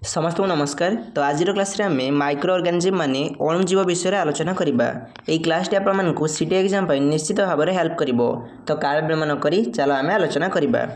समस्त को नमस्कार। तो आज क्लास रे आमे माइक्रो ऑर्गेनिज्म माने अणुजीव विषय रे आलोचना करिबा। एई क्लास टी आपण मानकु सीटी एग्जाम पय निश्चित भाव रे हेल्प करिवो। तो काल विलंब करी चलो आमे आलोचना करिबा।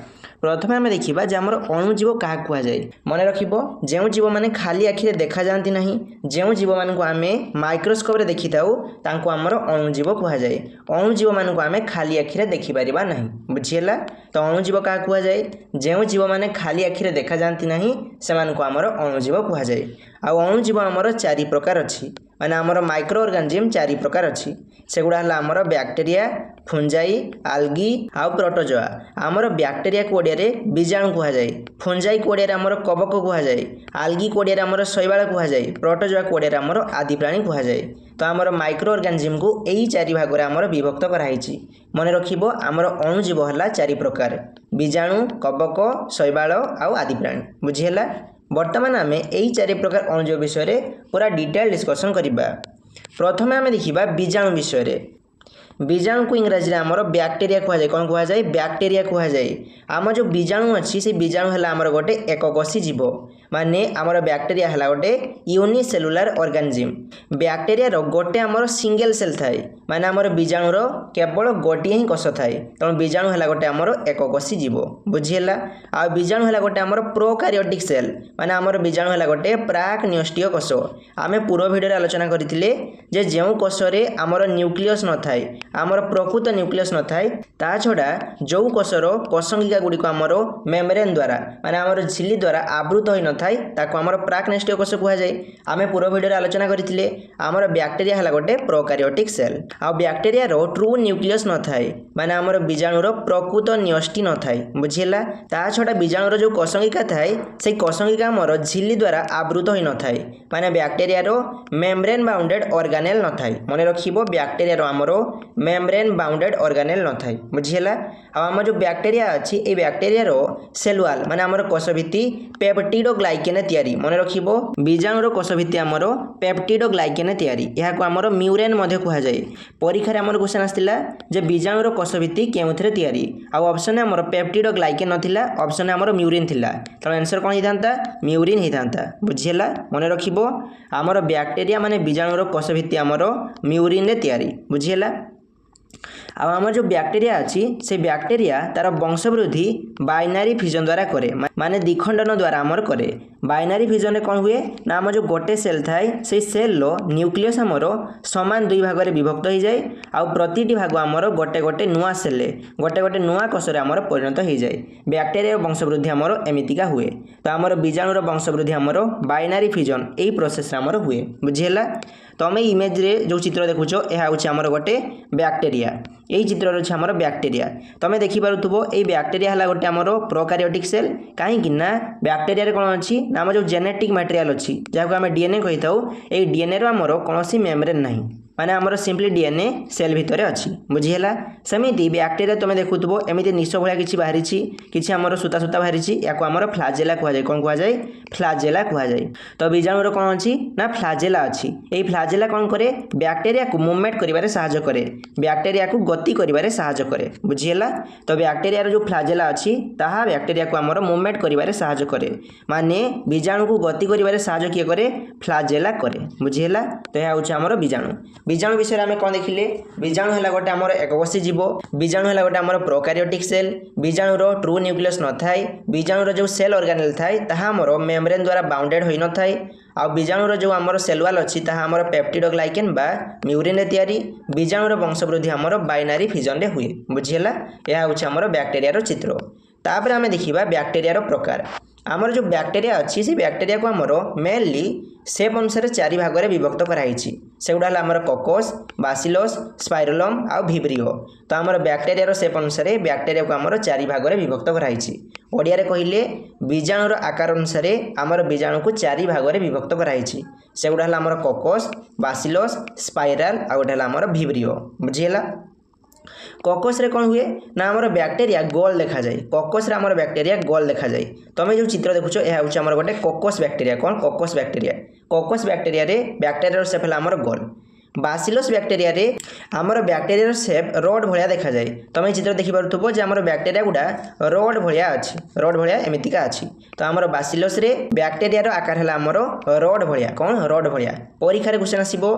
प्रथमे आमे देखिबा जे हमर अणुजीव काहा कुआ जाय। मने रखिबो जेउ जीव माने खाली आखि रे देखा जानती नाही, जेउ जीव मानकु आमे माइक्रोस्कोप रे देखिताउ तांको हमर अणुजीव कुआ जाय। अणुजीव मानकु आमे खाली आखि रे देखि परिबा नाही। बुझियला? तो अणुजीव काहा कुआ जाय? जेउ जीव माने खाली आखि रे देखा जानती नाही से मानकु हमर अणुजीव कुआ जाय। आ अणुजीव हमर चारि प्रकार अछि, माने हमर माइक्रो ऑर्गेनिज्म चारि प्रकार अछि। सेगुडा हला हमर बैक्टीरिया, फंजाई, आल्गी आ प्रोटोजोआ। हमर बैक्टीरिया को ओडिया रे बीजाणु कुआ जाय, फंजाई को ओडिया रे हमर कवक कुआ जाय, आल्गी को ओडिया रे हमर शैवाल कुआ जाय, प्रोटोजोआ को ओडिया रे हमर आदि प्राणी कुआ जाय। तो हमर माइक्रो ऑर्गेनिज्म को एई चारि भाग रे हमर विभक्त करा हिची। मने रखिबो हमर अणुजीव हला चारि प्रकार, बीजाणु, कवक, शैवाल आ आदि प्राणी। बुझियला? वर्तमान आमे एई चारि प्रकार अणुजीव विषय रे पूरा डिटेल डिस्कशन करिबा। प्रथमे आमे देखिबा बीजाणु विषय रे। बीजाणु को इंग्रजी रे हमर बैक्टीरिया कुआ जाय। कोन कुआ जाय? बैक्टीरिया कुआ जाय। आम जो बीजाणु अछि से बीजाणु हला हमर गोटे एककोषी जीव, माने हमर बैक्टीरिया हला गोटे यूनिसेलुलर ऑर्गेनिज्म। बैक्टीरिया रो गोटे हमर सिंगल सेल थाए, माने हमर बीजाणु रो केवल गोटे ही कोष थाए। त बीजाणु हला गोटे हमर एककोषी जीव। बुझियला? आ बीजाणु हला गोटे हमर प्रोकैरियोटिक सेल, माने हमर बीजाणु हला गोटे प्राक न्यूक्लिय कोष। आमे पूर्व वीडियो रे आलोचना करिथिले जे जेउ कोष रे हमर न्यूक्लियस न थाए, हमर प्रकृत न्यूक्लियस न थाए, ता छडा जो कोषरो कोषंगिका गुडी को हमर मेम्ब्रेन द्वारा, माने हमर झिल्ली द्वारा आवृत होई न थाए, ताको हमर प्राकनेस्टीय कोष कुहा जाय। आमे पूर्व वीडियो रे आलोचना करिथिले हमर बैक्टीरिया हला गोटे प्रोकैरियोटिक सेल। आ बैक्टीरिया रो ट्रू न्यूक्लियस न थाए, माने हमर बीजाणु रो प्रकृत न्यूक्लियस न थाए। बुझियला? ता छडा बीजाणु रो जो कोषंगिका थाए, से कोषंगिका हमर झिल्ली द्वारा आवृत होई न थाए, माने बैक्टीरिया रो मेम्ब्रेन बाउंडेड ऑर्गेनेल न थाए। मने रखिबो बैक्टीरिया रो हमर मेम्ब्रेन बाउंडेड ऑर्गेनेल न थाए। बुझियला? आ हमर जो बैक्टीरिया अछि ए बैक्टीरिया रो सेल वॉल, माने हमर कोष भित्ति पेप्टिडोग्लाइकेन तयारी। मने रखिबो बीजाणु रो कोष भित्ति हमर पेप्टिडोग्लाइकेन तयारी। एहा को हमर म्यूरेन मध्ये कुहा जाय। परीक्षा रे हमर क्वेश्चन आस्तिला जे बीजाणु रो कोष भित्ति केउथरे तयारी। आ ऑप्शन हमर पेप्टिडोग्लाइकेन नथिला, ऑप्शन हमर म्यूरिन थिला। त आंसर कोन हितांता? म्यूरिन हितांता। बुझियला? मने रखिबो हमर बैक्टीरिया माने बीजाणु रो कोष भित्ति हमर म्यूरिन रे तयारी। बुझियला? अब हमर जो बैक्टीरिया अछि से बैक्टीरिया तार वंशवृद्धि बाइनरी फिजन द्वारा करे, माने द्विखंडन द्वारा हमर करे। बाइनरी फिजन रे कोन हुए ना हमर जो गोटे सेल थाए से सेल लो न्यूक्लियस हमर समान दुई भाग रे विभक्त हो जाय, आ प्रतिटी भाग हमर गोटे गोटे नुआ सेल, गोटे गोटे नुआ कोष रे हमर परिणत हो जाय। बैक्टीरिया रो वंशवृद्धि हमर एमितिका हुए। तो हमर बीजाणु रो वंशवृद्धि हमर बाइनरी फिजन एई प्रोसेस रे हमर हुए। बुझियला? तमे इमेज रे जो चित्र देखुछो एहा होछि हमर गोटे बैक्टीरिया। एई चित्र रे हमर बैक्टीरिया तमे देखि पारुथबो। एई बैक्टीरिया हला गोटे हमर प्रोकैरियोटिक सेल। काहे कि ना बैक्टीरिया रे कोन अछि ना हमर जो जेनेटिक मटेरियल अछि, जाको हम डीएनए कहिताउ, एई डीएनए रो हमर कोनोसी मेम्ब्रेन नाही, माने हमर सिंपली डीएनए सेल भितरे अछि। बुझियला? सेमिति बैक्टीरिया तमे देखुथबो एमिति निश भलिया किछि बाहरिछि, किछि हमर सुता सुता बाहरिछि, याको हमर फ्लाजेला कुहा जाय। कोन कुहा जाय? फ्लाजेला कुहा जाय। तो बीजाणु रो कोन अछि ना फ्लाजेला अछि। एई फ्लाजेला कोन करे? बैक्टीरिया को मूवमेंट करिवारे सहायता करे, बैक्टीरिया को गति करिवारे सहायता करे। बुझियला? तो बैक्टीरिया रो जो फ्लाजेला अछि ताहा बैक्टीरिया को हमर मूवमेंट करिवारे सहायता करे, माने बीजाणु को गति करिवारे सहायता किए करे? फ्लाजेला करे। बुझियला? तो या होछि हमर बीजाणु। बीजाणु विषय रे हम कोन देखिले? बीजाणु हला गोटे हमर एककोषी जीव, बीजाणु हला गोटे हमर प्रोकैरियोटिक सेल, बीजाणु रो ट्रू न्यूक्लियस न थाए, बीजाणु रो जो सेल ऑर्गेनेल थाए ताहा हमर मेम्ब्रेन द्वारा बाउंडेड होई न थाए, आ बीजाणु रो जो हमर सेल वॉल अछि ताहा हमर पेप्टिडोग्लाइकेन बा म्यूरिन रे तयारी। बीजाणु रो वंशवृद्धि हमर बाइनरी फिजन रे हुए। बुझियला? एहा होछि हमर बैक्टीरिया रो चित्र। तापर हमें देखिबा बैक्टीरिया रो प्रकार। हमर जो बैक्टीरिया अछि से बैक्टीरिया को हमर मेनली सेप अनुसार चारि भाग रे विभक्त करा हिची। सेगुडा हला हमर कोकोस, बासिलस, स्पाइरोलम आ विब्रियो। तो हमर बैक्टीरिया रो सेप अनुसार बैक्टीरिया को हमर चारि भाग रे विभक्त करा हिची। ओडिया रे कहिले बीजाणु रो आकार अनुसार हमर बीजाणु को चारि भाग रे विभक्त करा हिची। सेगुडा हला हमर कोकोस, बासिलस, स्पाइराल आ ओडा हला हमर विब्रियो। बुझियला? कोकोस रे कोन हुए ना हमर बैक्टीरिया गोल देखा जाय। कोकोस रे हमर बैक्टीरिया गोल देखा जाय। तमे जो चित्र देखुछो एहा होछि हमर गोटे कोकोस बैक्टीरिया। कोन? Coccus bacteria. कोकोस बैक्टीरिया रे बैक्टीरिया रो शेप हला हमर गोल। बासिलस बैक्टेरिया रे आमर बैक्टेरिया सेप रड भाया देखा जाए। तुम चित्र देखि पारुथबो जे आमर बैक्टेरिया गुडा रड भाया अछि, रड भाया एमितिका अछि। तो आमर बासिलस रे बैक्टेरिया रो आकार हला आमर रड भाया, कोन रड भाया। परीक्षा रे क्वेश्चन आसीबो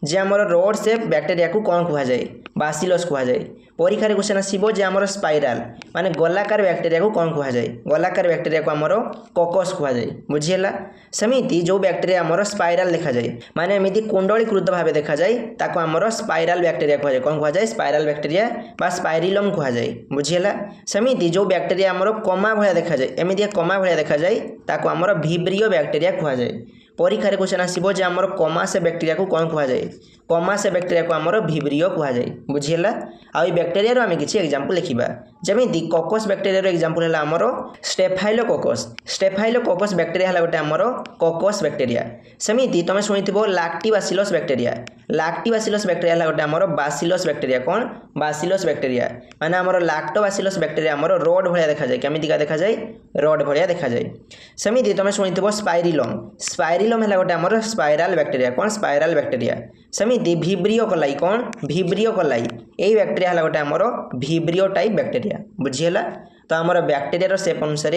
जे आमर रड सेप बैक्टेरिया को कोन कुहा जाए, बासिलस कुहा जाए। परीक्षा रे क्वेश्चन आसीबो जे आमर स्पाइराल माने गोलाकार बैक्टेरिया को कोन कुहा जाए, गोलाकार बैक्टेरिया को आमर कोकस कुहा जाए। बुझियला सेमिति जो बैक्टेरिया आमर स्पाइराल देखा जाए माने एमिति कुंडलीकृत भाबे देखा जाए ताको आमर स्पाइराल बैक्टेरिया कुहा जाए। कोन कुहा जाए, स्पाइराल बैक्टेरिया बा स्पाइरिलम कुहा जाए। बुझियला सेमिति जो बैक्टेरिया आमर कमा भाया देखा जाए, एमिति कमा भाया देखा जाए ताको आमर विब्रियो बैक्टेरिया कुहा जाए। परीक्षा रे क्वेश्चन आसीबो जे आमर कमा से बैक्टेरिया को कोन कुहा जाए, कमा से बैक्टेरिया को आमर विब्रियो कुहा जाए। बुझियला आ ई बैक्टेरिया रो आमे किछि एग्जांपल लिखिबा। जेमिति कोकस बैक्टेरिया रो एग्जांपल हला आमर स्टेफाइलोकोकस। स्टेफाइलोकोकस बैक्टेरिया हला गोटे आमर कोकस बैक्टेरिया। सेमिति तमे सुनिथिबो लैक्टोबासिलस बैक्टेरिया। लैक्टोबासिलस बैक्टेरिया हला गोटे आमर बासिलस बैक्टेरिया, कोन बासिलस बैक्टेरिया माने आमर लैक्टोबासिलस बैक्टेरिया आमर रोड भलिया देखा जाए, केमितिका देखा जाए, रोड भलिया देखा जाए। सेमिति तमे सुनिथिबो स्पाइरिलम। स्पाइरिलम हला गोटे आमर स्पाइराल बैक्टेरिया, कोन स्पाइराल बैक्टेरिया। सेमिति विब्रियो कोलाई, कोन विब्रियो कोलाई एई बैक्टेरिया हला गोटे आमर विब्रियो टाइप बैक्टेरिया। बुझियला तो आमर बैक्टेरिया रो सेप अनुसार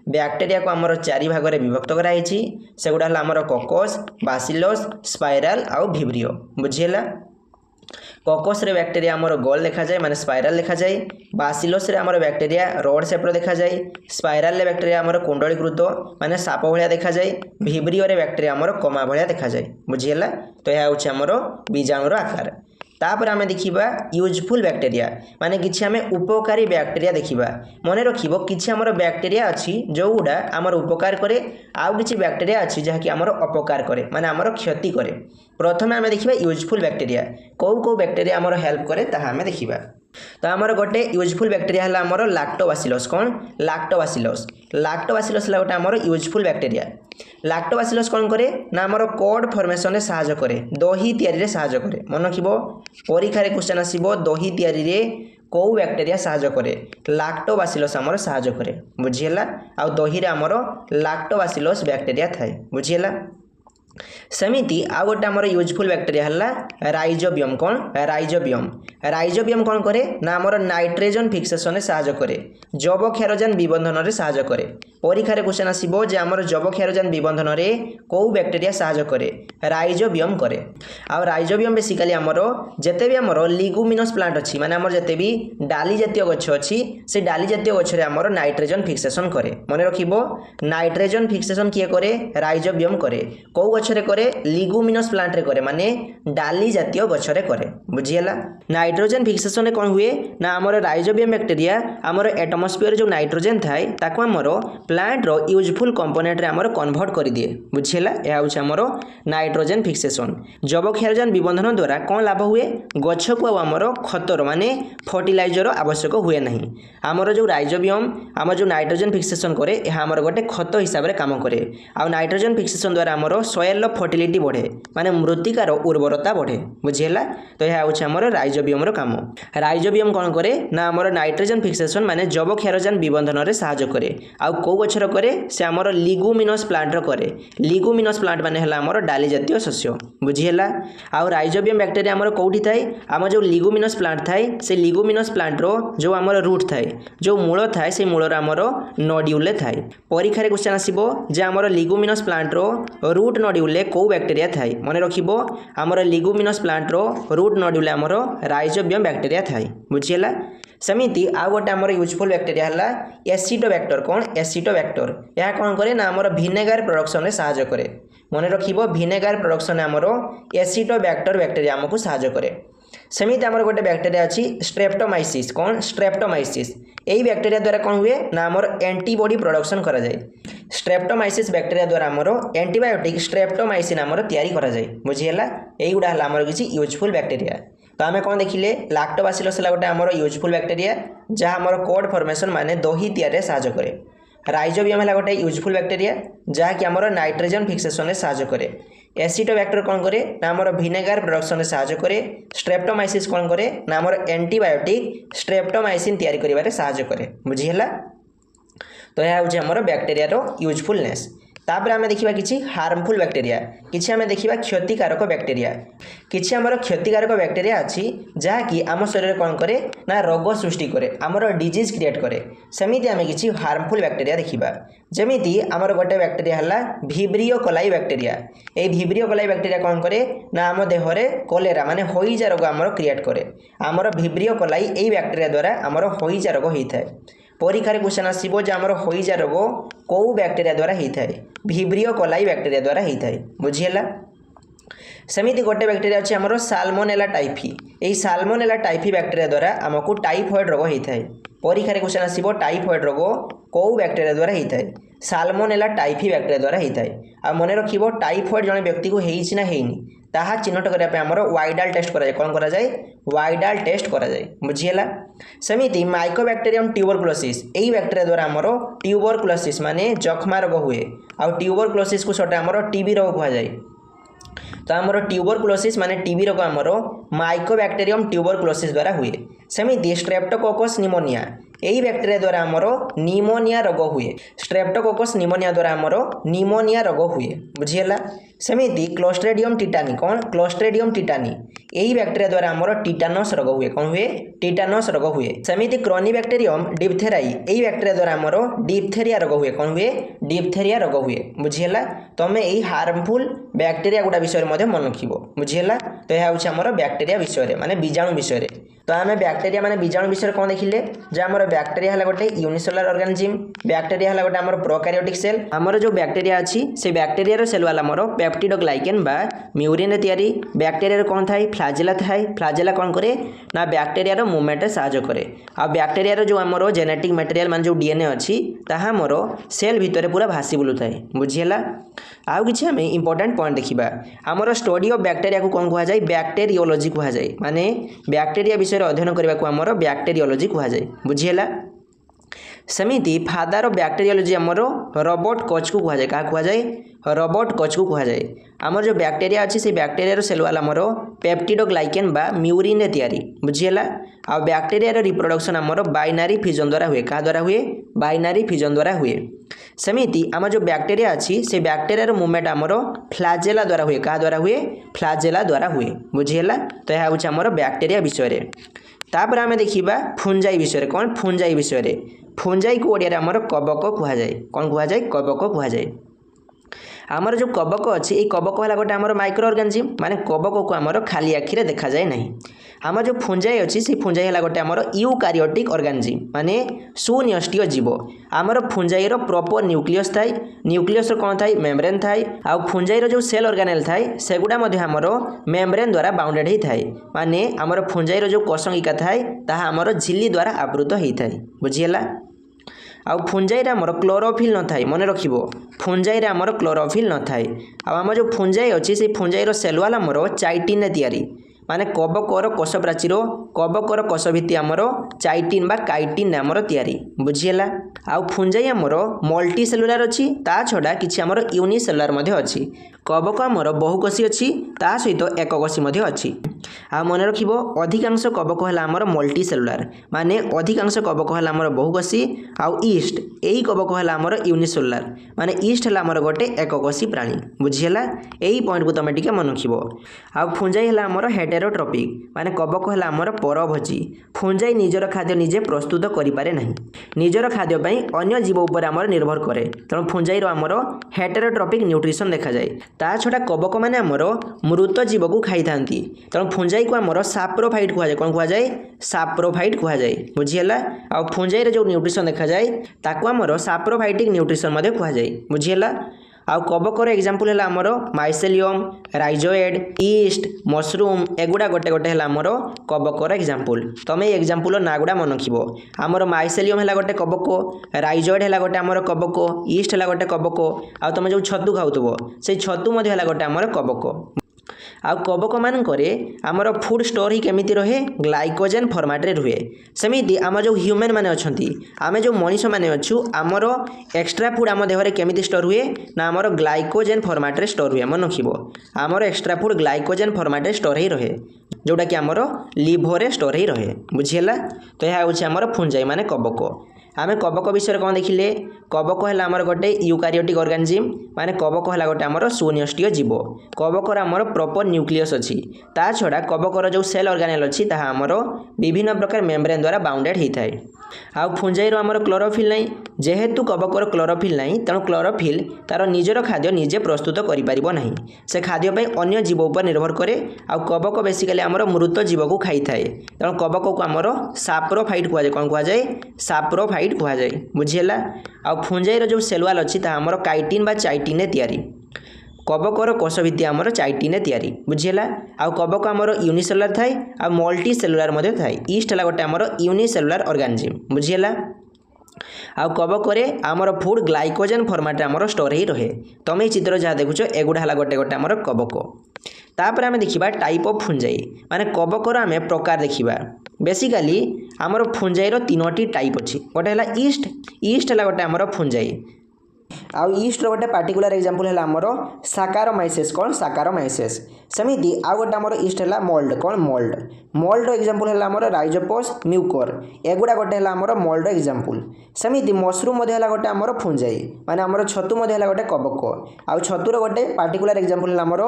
बैक्टेरिया को आमर चारि भाग रे विभक्त करा हिची, सेगुडा हला आमर कोकस, बासिलस, स्पाइराल आ विब्रियो। बुझियला कोकस रे बैक्टेरिया आमर गोल देखा जाए माने स्पाइराल देखा जाए। बासिलस रे आमर बैक्टेरिया रोड शेप रो देखा जाए। स्पाइराल रे बैक्टेरिया आमर कुंडलीकृत माने साप भलिया देखा जाए। विब्रियो रे बैक्टेरिया आमर कमा भलिया देखा जाए। बुझियला तो यह होछि आमर बीजाणु रो आकार। तापर आमे देखिबा यूजफुल बैक्टेरिया माने किछि आमे उपकारी बैक्टेरिया देखिबा। मने रखिबो किछि हमर बैक्टेरिया अछि जो गुडा हमर उपकार करे, आउ किछि बैक्टेरिया अछि जहा कि हमर अपकार करे माने हमर क्षति करे। प्रथमे आमे देखिबा यूजफुल बैक्टेरिया, को बैक्टेरिया हमर हेल्प करे ताहा आमे देखिबा। तो आमर गोटे यूजफुल बैक्टेरिया हला आमर लैक्टोबासिलस, कोन लैक्टोबासिलस। लैक्टोबासिलस हला गोटे आमर यूजफुल बैक्टेरिया। लैक्टोबासिलस कोन करे ना आमर कोड फॉर्मेशन रे सहायता करे, दही तयारी रे सहायता करे। मन रखिबो परीक्षा रे क्वेश्चन आसीबो दही तयारी रे को बैक्टेरिया सहायता करे, लैक्टोबासिलस आमर सहायता करे। बुझियला आ दही रे आमर लैक्टोबासिलस बैक्टेरिया थाए। बुझियला सेमिति आ गोटे आमर यूजफुल बैक्टेरिया हला राइजोबियम, कोन राइजोबियम। राइजोबियम कोन करे ना आमर नाइट्रोजन फिक्सेशन रे सहायता करे, जैवक्षारजान विबंधन रे सहायता करे। परीक्षा रे क्वेश्चन आसीबो जे आमर जैवक्षारजान विबंधन रे को बैक्टेरिया सहायता करे, राइजोबियम करे। आ राइजोबियम बेसिकली आमर जते भी आमर लिगुमिनस प्लांट अछि माने आमर जते भी डाली जातीय गछ अछि से डाली जातीय गछ रे आमर नाइट्रोजन फिक्सेशन करे। मने रखिबो नाइट्रोजन फिक्सेशन किए करे, राइजोबियम करे। को गछ रे करे, लिगुमिनस प्लांट रे करे माने डाली जातीय गछ रे करे। बुझियला नाइट्रोजन फिक्सेशन रे कोन हुए ना आमर राइजोबियम बैक्टेरिया आमर एटमॉस्फेयर जो नाइट्रोजन थाए ताको आमर प्लांट रो यूजफुल कंपोनेंट रे आमर कन्वर्ट कर दिए। बुझियला या होछ आमर नाइट्रोजन फिक्सेशन। जैवक्षारजान विबंधन द्वारा कोन लाभ हुए, गछ को आमर खतर माने फर्टिलाइजर आवश्यक हुए नहीं। आमर जो राइजोबियम आमर जो नाइट्रोजन फिक्सेशन करे यह आमर गोटे खत हिसाब रे काम करे। आ नाइट्रोजन फिक्सेशन द्वारा आमर सॉइल फर्टिलिटी बढ़े माने मृत्तिकार उर्वरता बढ़े। बुझियला तो यह होछ आमर राइजोबियम रो काम। राइजोबियम कोन करे ना आमर नाइट्रोजन फिक्सेशन माने जैवक्षारजान विबंधन रे सहायता करे। आ को गछर करे से आमर लिगुमिनस प्लांट रो करे। लिगुमिनस प्लांट माने हला आमर डाली जातीय शस्य। बुझियला आ राइजोबियम बैक्टेरिया आमर कोठी थाए, आम जो लिगुमिनस प्लांट थाए से लिगुमिनस प्लांट रो जो आमर रूट थाए, जो मूल थाए से मूल आमर नोड्यूल थाए। परीक्षा रे क्वेश्चन आसीबो जे आमर लिगुमिनस प्लांट रो रूट नोड्यूल को बैक्टेरिया थाए। मने रखिबो आमर लिगुमिनस प्लांट रो रूट नोड्यूल आमर राइजोबियम बैक्टेरिया थाए। बुझियला सेमिति आ गोटे आमर यूजफुल बैक्टेरिया हला एसिटोबैक्टर, कोन एसिटोबैक्टर। यह कोन करे ना आमर विनेगार प्रोडक्शन रे सहायता करे। मने रखिबो विनेगार प्रोडक्शन आमर एसिटोबैक्टर बैक्टेरिया हमकु सहायता करे। सेमिति आमर गोटे बैक्टेरिया अछि स्ट्रेप्टोमाइसिस, कोन स्ट्रेप्टोमाइसिस। एई बैक्टेरिया द्वारा कोन हुए ना आमर एंटीबॉडी प्रोडक्शन करा जाय। स्ट्रेप्टोमाइसिस बैक्टेरिया द्वारा आमर एंटीबायोटिक स्ट्रेप्टोमाइसिन आमर तयारी करा जाय। बुझियला एई गुडा हला आमर किछि यूजफुल बैक्टेरिया। तो आमे कोन देखिले लैक्टोबासिलस हला गोटे आमर यूजफुल बैक्टेरिया जहा आमर कोड फॉर्मेशन माने दही तयारी रे सहायता करे। राइजोबियम हला गोटे यूजफुल बैक्टेरिया जहा कि आमर नाइट्रोजन फिक्सेशन रे सहायता करे। एसिटोबैक्टर कोन करे ना आमर विनेगार प्रोडक्शन रे सहायता करे। स्ट्रेप्टोमाइसिस कोन करे ना आमर एंटीबायोटिक स्ट्रेप्टोमाइसिन तयारी करिबारे सहायता करे। बुझियला तो यह होछि आमर बैक्टेरिया रो यूजफुलनेस। तापर आम देखा कि हार्मफुल बैक्टेरिया किसी आम देखा क्षतिकारक बैक्टेरिया किसी आमर क्षतिकारक बैक्टेरिया अच्छी जहाँकि आम शरीर कौन करे ना रोग सृष्टि करे आमर डिजीज क्रिएट करे सेमिति आम कि हार्मफुल बैक्टेरिया देखा जमीती आमर गोटे बैक्टेरिया है भिब्रियो कोलाई बैक्टेरिया ये भिब्रियो कोलाई बैक्टेरिया कौन करे ना आम देहरे कोलेरा माने होइजा रोग आमर क्रिएट करे आमर भिब्रियो कोलाई यही बैक्टेरिया द्वारा आमर होइजा रोग होता है परीक्षा क्वेश्चन आसो जो आमर होइजा रोग कौ बैक्टेरिया द्वारा होता है भिब्रियो कोलाई बैक्टेरिया द्वारा होता है बुझीगला सेमिति गोटे बैक्टेरिया अच्छे आमर साल्मोनेला टाइफी यही साल्मोनेला टाइफी बैक्टेरिया द्वारा आमको टाइफॉइड रोग होता है परीक्षा क्वेश्चन आसो टाइफॉइड रोग कौ बैक्टेरिया द्वारा होता है साल्मोनेला टाइफी बैक्टेरिया द्वारा होता है आ मन रखिबो टाइफॉइड जने व्यक्ति को हेइछि ना हेइनी ताहा चिन्हट करने आमर वाइडाल टेस्ट कराए कौन करा जाए वाइडाल टेस्ट करा जाए बुझीगला सेमिति माइकोबैक्टेरियम ट्यूबरकुलोसिस यही बैक्टेरिया द्वारा आमर ट्यूबरकुलोसिस माने जखमा रोग हुए आ ट्यूबरकुलोसिस को सटे आमर टीबी रोग कहा जाए तो आमर ट्यूबरकुलोसिस माने टीबी रोग आमर माइकोबैक्टेरियम ट्यूबरकुलोसिस द्वारा हुए सेमिति स्ट्रेप्टोकोकस निमोनिया यही बैक्टेरिया द्वारा आमर निमोनिया रोग हुए स्ट्रेप्टोकोकस निमोनिया द्वारा आमर निमोनिया रोग हुए बुझीगला सेमिति क्लोस्ट्रेडियम टिटानी कौन क्लोस्ट्रेडियम टिटानी यही बैक्टेरिया द्वारा आमर टिटानस रोग हुए कौन हुए टिटानस रोग हुए सेमिति क्रोनिबैक्टेरियम डिप्थेराई यही बैक्टेरिया द्वारा आमर डिप्थेरिया रोग हुए कौन हुए डिप्थेरिया रोग हुए बुझीगला तमें यही हार्मफुल बैक्टेरिया गुड़ा विषय में मन रखिबो बुझीगला तो यह हूँ आमर बैक्टेरिया विषय माने बीजाणु विषय तो आम बैक्टेरिया माने बीजाणु विषय कौन देखिले जो आमर बैक्टेरिया है गोटे यूनिसेलुलर ऑर्गेनिज्म बैक्टेरिया है गोटे आमर प्रोकैरियोटिक सेल आमर जो बैक्टेरिया अच्छी से बैक्टेरिया सेल वाला आमर पेप्टिडोग्लाइकेन बा म्यूरिन तैयारी बैक्टेरिया कौन थाए फ्लाजेला थाए फ्लाजेला कौन करे ना बैक्टेरिया मूवमेंट साहाय्य करे आ बैक्टेरिया जो आमर जेनेटिक मटेरियल मान जो डीएनए अच्छी ताहा मोर सेल भितर पूरा भासी बुलू थाए बुझीगला आउ किछि हमें इंपोर्टेंट पॉइंट देखिबा आमर स्टडी ऑफ बैक्टेरिया को कौन कहा जाए बैक्टेरियोलॉजी कहा जाए माने बैक्टेरिया विषय अध्ययन करने को आमर बैक्टेरियोलॉजी कहा जाए बुझीगला सेमिति फादर ऑफ बैक्टेरियोलॉजी आमर रॉबर्ट कोच को कहा जाए क्या कहा जाए रॉबर्ट कोच को कहा जाए आमर जो बैक्टेरिया अच्छी से बैक्टेरिया सेल वाला आमर पेप्टिडोग्लाइकेन बा म्यूरिन तैयारी बुझीगला आ बैक्टेरिया रिप्रोडक्शन आमर बाइनारी फिजन द्वारा हुए क्या द्वारा हुए बाइनारी फिजन द्वारा हुए सेमिति आम जो बैक्टेरिया अच्छी से बैक्टेरिया मूवमेंट आमर फ्लाजेला द्वारा हुए क्या द्वारा हुए फ्लाजेला द्वारा हुए बुझीगला तो यह हूँ आमर बैक्टेरिया विषय तापर आम देखा फुंजाई विषय कौन फुंजाई विषय फुंजाई को ओडिया आमर कबक कह जाए कौन कह जाए कबक कह जाए आमर जो कबक अच्छी ये कबक है गोटे आमर माइक्रो ऑर्गेनिज्म माने कबक को आमर खाली आखिरे देखा जाए नहीं आम जो फुंजाई अच्छी से फुंजाई है गोटे आमर यूकारियोटिक ऑर्गेनिज्म माने सुन्यष्टीय जीव आमर फुंजाईर प्रॉपर न्यूक्लियस थाए न्यूक्लियस कौन थाए मेम्ब्रेन थाए आ फुंजाईर जो सेल ऑर्गेनेल थाए सेगुड़ा आमर मेम्ब्रेन द्वारा बाउंडेड ही थाए माने आमर फुंजाईर जो कोशंगिका थाए ताहा आमर झिल्ली द्वारा आवृत होता है बुझीगला आउ फुंजाई आमर क्लोरोफिल न थाए मन रखिबो फुंजाई आमर क्लोरोफिल न थाए आम जो फुंजाई अच्छी से फुंजाईर सेल वाला आमर चाइटिन तैयारी माने कबकर कोष प्राचीर कबकर कोष भित्ति आमर चाइटिन बा काइटिन आमर तैयारी बुझीगला आउ फुंजाई आमर मल्टी सेलुलार अच्छी ता छड़ा किछि आमर यूनिसेलुलार मध्ये अच्छी कबक आमर बहुकोशी अच्छी ता सहित एककोशी मध्ये अच्छी आ मन रखिबो अधिकांश कबक है आमर मल्टी सेलुलार माने अधिकांश कबक है आमर बहुकोशी आउ ईस्ट यही कबक है आमर यूनिसेलुलार माने ईस्ट है आमर गोटे एककोशी प्राणी बुझीगला यही पॉइंट को तुम टिके मन रखिबो आउ फुंजाई है आमर हेटेरोट्रॉपिक माने कबक है आमर परभोजी फुंजाई निजर खाद्य निजे प्रस्तुत करि पारे नहीं निजर खाद्य पई अन्य जीव उपर आमर निर्भर करे तेणु फुंजाई आमर हेटेरोट्रॉपिक न्यूट्रिशन देखा जाए ता छड़ा कबक माने आमर मृत जीव को खाई थांती तेणु फुंजाई को आमर साप्रोफाइट कहा जाए कौन कहा जाए साप्रोफाइट कहा जाए बुझीगला आ फुंजाई जो न्यूट्रिशन देखा जाए ताको आमर साप्रोफाइटिक न्यूट्रिशन मध्ये कहा जाए बुझीगला आउ कबकर एग्जांपल है आमर माइसेलियम राइजोएड ईस्ट मशरूम एगुड़ा गोटे गोटे है आमर कबकर एग्जांपल तुम एग्जांपल ना गुड़ा मन रखिबो आमर माइसेलियम है गोटे कबक राइजोएड है गोटे आमर कबक ईस्ट है गोटे कबक आ तुम जो छतु खाउतबो से छतु मध्ये है गोटे आमर कबक आउ कबक मानकरे आमर फूड स्टोर ही केमिति रहे ग्लाइकोजेन फॉर्मेट रे रुहे सेमिति आम जो ह्यूमन माने अछंती आमे जो मनीष माने अछु आमर एक्स्ट्रा फूड आम देहरे केमिति स्टोर हुए ना आमर ग्लाइकोजेन फॉर्मेट रे स्टोर हुए मन रखिबो आमर एक्स्ट्रा फूड ग्लाइकोजेन फॉर्मेट रे स्टोर ही रहे जोटा कि आमर लिभर रे स्टोर ही रहे बुझीला तो यह हूँ आमर फुंजाई माने कबक आमे कवक विषय कौन देखिले कवक है आमर गोटे यूकारियोटिक ऑर्गेनिज्म माने कवक है गोटे आमर सुन्यष्टीय जीव कवकर आमर प्रॉपर न्यूक्लियस अच्छी ता छड़ा कवकर जो सेल ऑर्गेनेल अच्छी ताहा आमर विभिन्न प्रकार मेम्ब्रेन द्वारा बाउंडेड होता है आउ फुंजाईर आमर क्लोरोफिल नहीं जेहेतु कवकर क्लोरोफिल नहीं तेणु क्लोरोफिल तार निजर खाद्य निजे प्रस्तुत करिपारिबो नहीं से खाद्य पे अन्य जीव उपर निर्भर करे आउ कवक बेसिकली आमर मृत जीव को खाई थाए तेणु कवक को आमर साप्रोफाइट कहुए कौन कहुए साप्रोफाइट कहुए बुझीला आउ फुंजाईर जो सेलुआल अच्छी ता आमर काइटिन बा चाइटिन तैयारी कवकर कोष भित्ति आमर चाइटिन तैयारी बुझीला आउ कवक आमर यूनिसेलुलर थाए आ मल्टी सेलुलर मध्ये थाए ईस्ट है गोटे आमर यूनिसेलुलर ऑर्गेनिज्म बुझीला आउ कवकरे आमर फूड ग्लाइकोजेन फॉर्मेट आमर स्टोर ही रहे तुम चित्र जहाँ देखुच एगुड़ा है गोटे गोटे आमर कवक तापर आम देखा टाइप ऑफ फुंजाई माने कवकर आम प्रकार देखा बेसिकली आमर फुंजाईर 3टी टाइप अच्छी गोटे है ईस्ट है गोटे आमर फुंजाई आउ ईस्ट गोटे पार्टिकुलर एग्जांपल है आमर साकारोमाइसेस कौन साकारोमाइसेस सेमिति आउ गोटे आमर ईस्ट है मोल्ड कौन मोल्ड एग्जांपल है आमर राइजोपोस म्यूकर एगुड़ा गोटे है आमर मोल्ड एग्जांपल सेमिति मशरूम मध्ये है गोटे आमर फुंजाई माने आमर छतु मध्ये है गोटे कवक आउ छतुर गोटे पार्टिकुलर एग्जांपल है आमर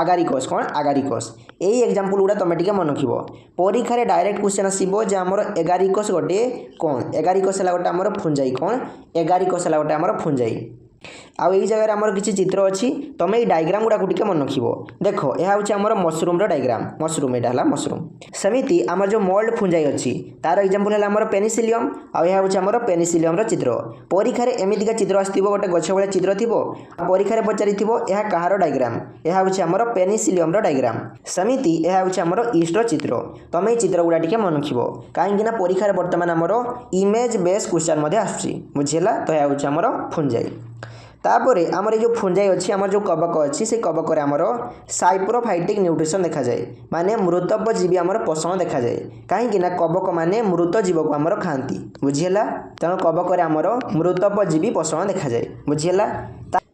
आगारिकस कौन आगारिकस यही एग्जांपल गुड़ा तुम टिके मन रखिबो परीक्षा डायरेक्ट क्वेश्चन आसीबो जे आमर एगारिकस गोटे कौन एगारिकस है गोटे आमर फुंजाई कौन एगारिकस है गोटे आमर फुंजाई आउ यही जगह आमर किसी चित्र अच्छी तुम ये डायग्राम गुड़ा टिके मन रख देख यह हूँ आमर मशरूम डायग्राम मशरूम यहाँ है मशरूम सेमिति आमर जो मोल्ड फुंजाई अच्छी तार एग्जांपल है आमर पेनिसिलियम आउ यह हूँ आमर पेनिसिलियम चित्र परीक्षा एमतीका चित्र आसो गोटे गछ भाया चित्र थी परीक्षा पचारि यह कहार डायग्राम यह हूँ आमर पेनिसिलियम डायग्राम सेमिति यह हूँ आमर ईस्ट चित्र तुम ये चित्र गुड़ा टिके मन रख कहीं परीक्षा बर्तमान आमर इमेज बेस क्वेश्चन बुझीला तो यह हूँ आमर फुंजाई तापर आमर जो फुंजाई अच्छी आमर जो कवक अच्छी से कवक आमर साइप्रोफाइटिक न्यूट्रिशन देखा जाए माने मृतजीवी आमर पोषण देखा जाए कहीं कवक माने मृत जीव को आमर खाती बुझीला तेणु कवक आमर मृतजीवी पोषण देखा जाए बुझीला